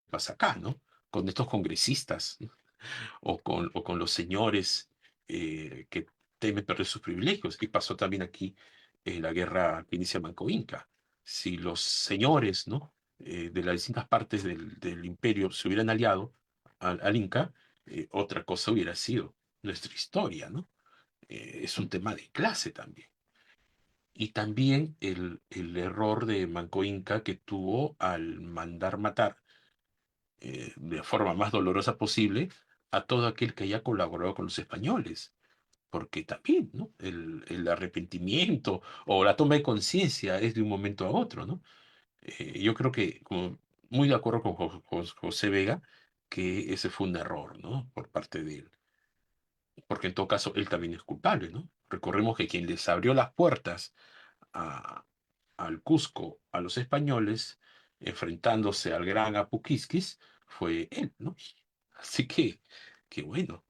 pasa acá, ¿no? Con estos congresistas, ¿no? O con los señores que temen perder sus privilegios. Y pasó también aquí la guerra que inicia Manco Inca. Si los señores, ¿no? De las distintas partes del imperio se hubieran aliado al Inca, otra cosa hubiera sido nuestra historia, ¿no? Es un tema de clase también. Y también el error de Manco Inca que tuvo al mandar matar de forma más dolorosa posible a todo aquel que haya colaborado con los españoles. Porque también, ¿no? El arrepentimiento o la toma de conciencia es de un momento a otro, ¿no? Yo creo que, muy de acuerdo con José Vega, que ese fue un error, ¿no? Por parte de él. Porque en todo caso, él también es culpable, ¿no? Recordemos que quien les abrió las puertas a, al Cusco, a los españoles, enfrentándose al gran Apuquisquis, fue él, ¿no? Así que bueno,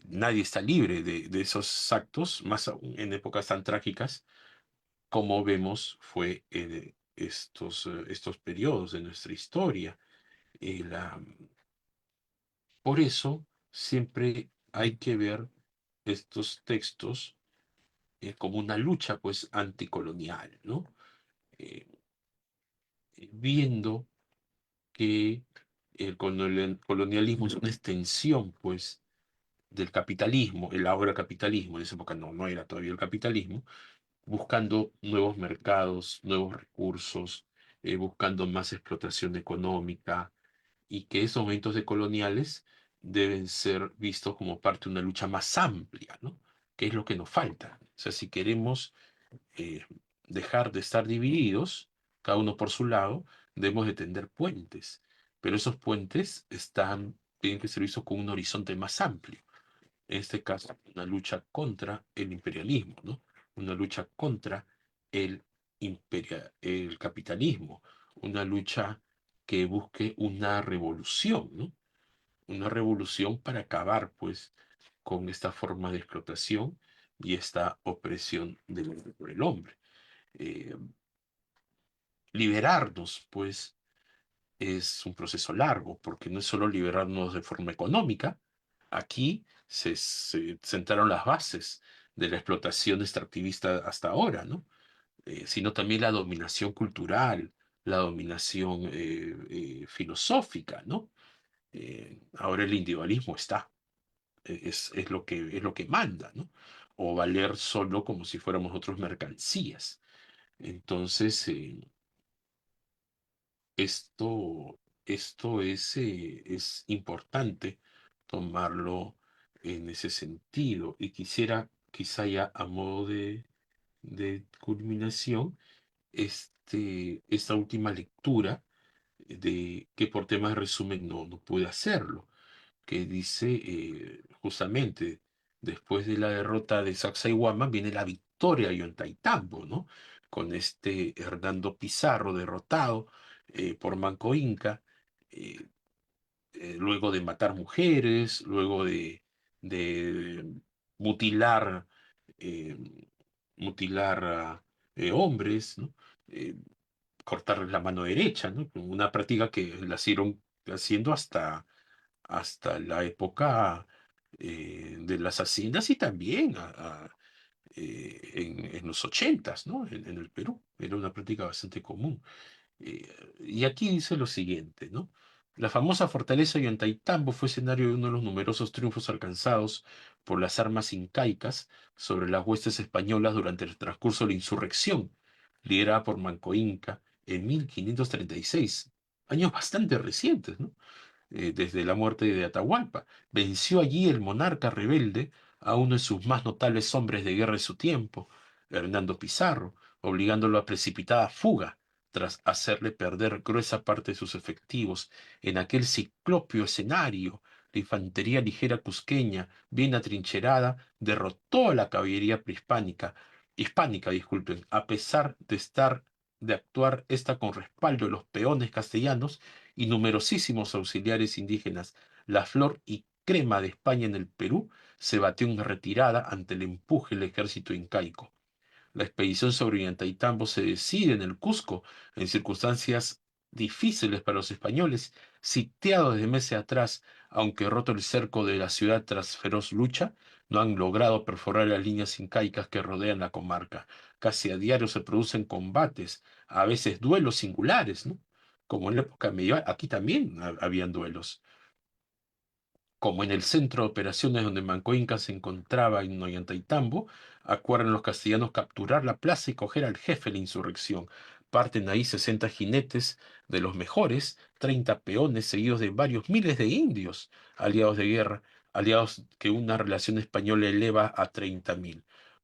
nadie está libre de esos actos, más aún en épocas tan trágicas como vemos fue estos periodos de nuestra historia. Eh, la- por eso siempre hay que ver estos textos como una lucha pues anticolonial, ¿no? Eh, Viendo que el colonialismo es una extensión pues del capitalismo, el ahora capitalismo, en esa época no era todavía el capitalismo, buscando nuevos mercados, nuevos recursos, buscando más explotación económica, y que esos momentos de coloniales deben ser vistos como parte de una lucha más amplia, ¿no? Que es lo que nos falta. O sea, si queremos eh, dejar de estar divididos, cada uno por su lado, debemos de tender puentes, pero esos puentes tienen que ser vistos con un horizonte más amplio. En este caso, una lucha contra el imperialismo, ¿no? Una lucha contra el el capitalismo, una lucha que busque una revolución, ¿no? Una revolución para acabar, pues, con esta forma de explotación y esta opresión del hombre por el hombre. Eh, Liberarnos, pues, es un proceso largo, porque no es solo liberarnos de forma económica. Aquí se sentaron las bases de la explotación extractivista hasta ahora, ¿no? Sino también la dominación cultural, la dominación filosófica, ¿no? Ahora el individualismo es lo que manda, ¿no? O valer solo como si fuéramos otros mercancías. Entonces, esto, esto es importante tomarlo en ese sentido. Y quisiera, quizá ya a modo de culminación, esta última lectura de que por temas de resumen no pude hacerlo, que dice justamente, después de la derrota de Sacsayhuamán viene la victoria de Ollantaytambo, ¿no? Con este Hernando Pizarro derrotado por Manco Inca, eh, luego de matar mujeres, luego de mutilar, eh, hombres, ¿no? Eh, Cortarles la mano derecha, ¿no? Una práctica que la siguieron haciendo hasta la época de las haciendas y también en los 80s, ¿no? En el Perú. Era una práctica bastante común. Y aquí dice lo siguiente, ¿no? La famosa fortaleza de Ollantaytambo fue escenario de uno de los numerosos triunfos alcanzados por las armas incaicas sobre las huestes españolas durante el transcurso de la insurrección, liderada por Manco Inca en 1536, años bastante recientes, ¿no? Desde la muerte de Atahualpa. Venció allí el monarca rebelde a uno de sus más notables hombres de guerra de su tiempo, Hernando Pizarro, obligándolo a precipitada fuga tras hacerle perder gruesa parte de sus efectivos en aquel ciclopio escenario. La infantería ligera cusqueña, bien atrincherada, derrotó a la caballería hispánica, disculpen, a pesar de actuar esta con respaldo de los peones castellanos y numerosísimos auxiliares indígenas. La flor y crema de España en el Perú se batió en retirada ante el empuje del ejército incaico. La expedición sobre Ollantaytambo se decide en el Cusco, en circunstancias difíciles para los españoles, sitiados desde meses atrás, aunque roto el cerco de la ciudad tras feroz lucha, no han logrado perforar las líneas incaicas que rodean la comarca. Casi a diario se producen combates, a veces duelos singulares, ¿no? Como en la época medieval, aquí también habían duelos. Como en el centro de operaciones donde Manco Inca se encontraba en Ollantaytambo, acuerdan los castellanos capturar la plaza y coger al jefe de la insurrección. Parten ahí 60 jinetes de los mejores, 30 peones seguidos de varios miles de indios, aliados de guerra, aliados que una relación española eleva a 30.000.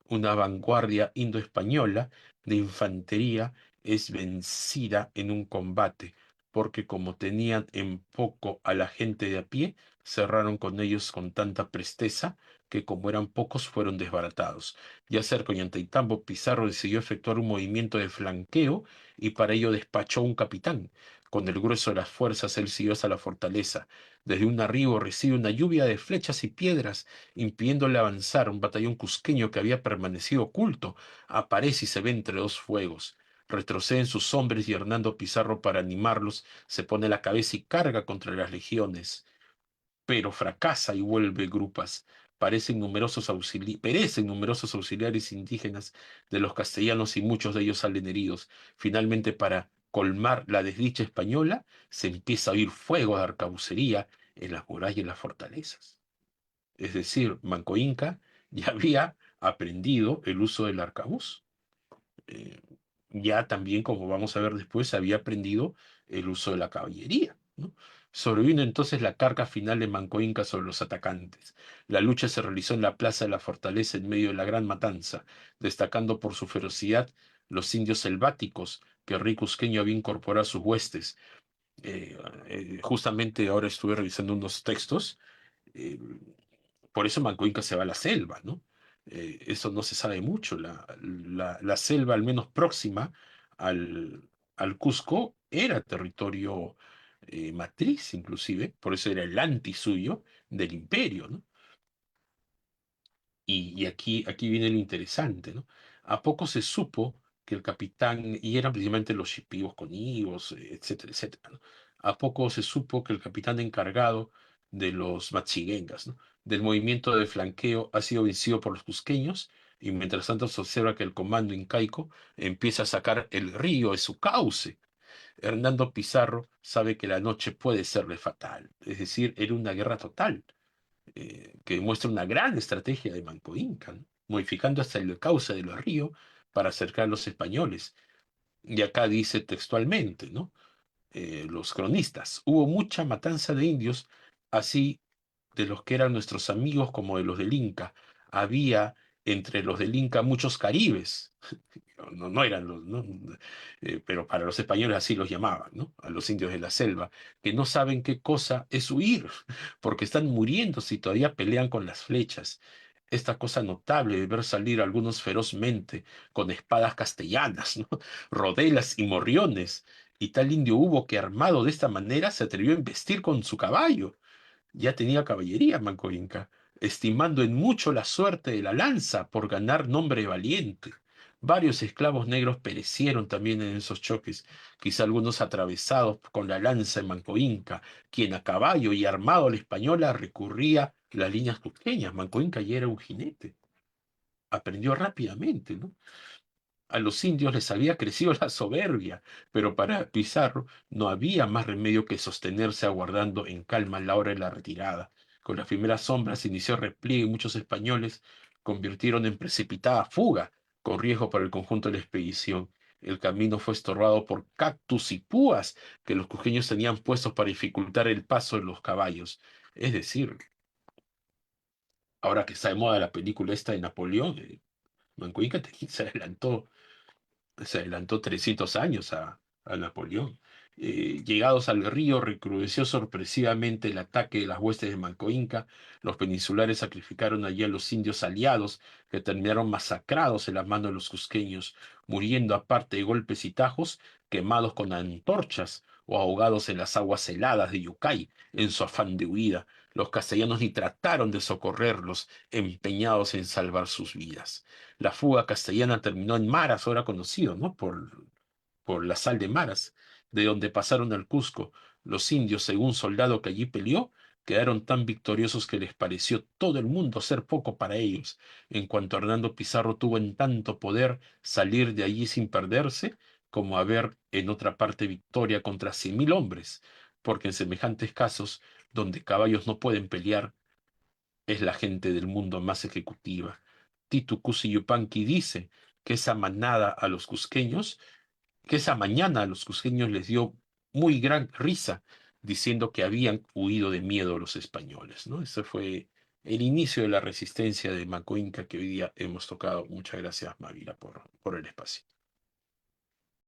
Una vanguardia indo-española de infantería es vencida en un combate, porque como tenían en poco a la gente de a pie, cerraron con ellos con tanta presteza que como eran pocos fueron desbaratados. Ya cerca de Ollantaytambo, Pizarro decidió efectuar un movimiento de flanqueo y para ello despachó un capitán. Con el grueso de las fuerzas él siguió hasta la fortaleza. Desde un arribo recibe una lluvia de flechas y piedras, impidiéndole avanzar. Un batallón cusqueño que había permanecido oculto aparece y se ve entre dos fuegos. Retroceden sus hombres y Hernando Pizarro, para animarlos, se pone la cabeza y carga contra las legiones, pero fracasa y vuelve grupas. Perecen numerosos auxiliares indígenas de los castellanos y muchos de ellos salen heridos. Finalmente, para colmar la desdicha española, se empieza a oír fuego de arcabucería en las murallas y las fortalezas. Es decir, Manco Inca ya había aprendido el uso del arcabuz. Eh, ya también, como vamos a ver después, había aprendido el uso de la caballería, ¿no? Sobrevino entonces la carga final de Manco Inca sobre los atacantes. La lucha se realizó en la plaza de la fortaleza en medio de la gran matanza, destacando por su ferocidad los indios selváticos que Rey Cusqueño había incorporado a sus huestes. Justamente ahora estuve revisando unos textos. eh, por eso Manco Inca se va a la selva, ¿no? Eso no se sabe mucho. La selva, al menos próxima al Cusco, era territorio matriz, inclusive, por eso era el anti suyo del imperio, ¿no? Y aquí viene lo interesante, ¿no? A poco se supo que el capitán, y eran principalmente los shipibos con higos, etcétera, etcétera, ¿no? A poco se supo que el capitán encargado de los Machigengas, ¿no? Del movimiento de flanqueo ha sido vencido por los cusqueños, y mientras tanto se observa que el comando incaico empieza a sacar el río de su cauce. Hernando Pizarro sabe que la noche puede serle fatal, es decir, era una guerra total, que muestra una gran estrategia de Manco Inca, ¿no? Modificando hasta el cauce de los ríos para acercar a los españoles. Y acá dice textualmente, ¿no? Los cronistas, hubo mucha matanza de indios, así de los que eran nuestros amigos como de los del Inca. Había entre los del Inca muchos caribes, no eran los, ¿no? Pero para los españoles así los llamaban, ¿no? A los indios de la selva, que no saben qué cosa es huir, porque están muriendo si todavía pelean con las flechas. Esta cosa notable de ver salir algunos ferozmente con espadas castellanas, ¿no? Rodelas y morriones, y tal indio hubo que, armado de esta manera, se atrevió a embestir con su caballo. Ya tenía caballería Manco Inca, estimando en mucho la suerte de la lanza por ganar nombre de valiente. Varios esclavos negros perecieron también en esos choques, quizá algunos atravesados con la lanza de Manco Inca, quien a caballo y armado a la española recurría las líneas cusqueñas. Manco Inca ya era un jinete. aprendió rápidamente, ¿no? A los indios les había crecido la soberbia, pero para Pizarro no había más remedio que sostenerse aguardando en calma la hora de la retirada. Con las primeras sombras se inició el repliegue y muchos españoles convirtieron en precipitada fuga, con riesgo para el conjunto de la expedición. El camino fue estorbado por cactus y púas que los cusqueños tenían puestos para dificultar el paso de los caballos. Es decir, ahora que está de moda la película esta de Napoleón, Manco Inca se adelantó 300 años a Napoleón. Llegados al río, recrudeció sorpresivamente el ataque de las huestes de Manco Inca. Los peninsulares sacrificaron allí a los indios aliados, que terminaron masacrados en las manos de los cusqueños, muriendo aparte de golpes y tajos, quemados con antorchas o ahogados en las aguas heladas de Yucay, en su afán de huida. Los castellanos ni trataron de socorrerlos, empeñados en salvar sus vidas. La fuga castellana terminó en Maras, ahora conocido, ¿no? Por la sal de Maras, de donde pasaron al Cusco. Los indios, según soldado que allí peleó, quedaron tan victoriosos que les pareció todo el mundo ser poco para ellos. En cuanto Hernando Pizarro tuvo en tanto poder salir de allí sin perderse, como haber en otra parte victoria contra 100.000 hombres, porque en semejantes casos, donde caballos no pueden pelear, es la gente del mundo más ejecutiva. Titu Cusi Yupanqui dice que esa manada a los cusqueños, que esa mañana a los cusqueños les dio muy gran risa, diciendo que habían huido de miedo los españoles, ¿no? Ese fue el inicio de la resistencia de Manco Inca que hoy día hemos tocado. Muchas gracias, Mavila, por el espacio.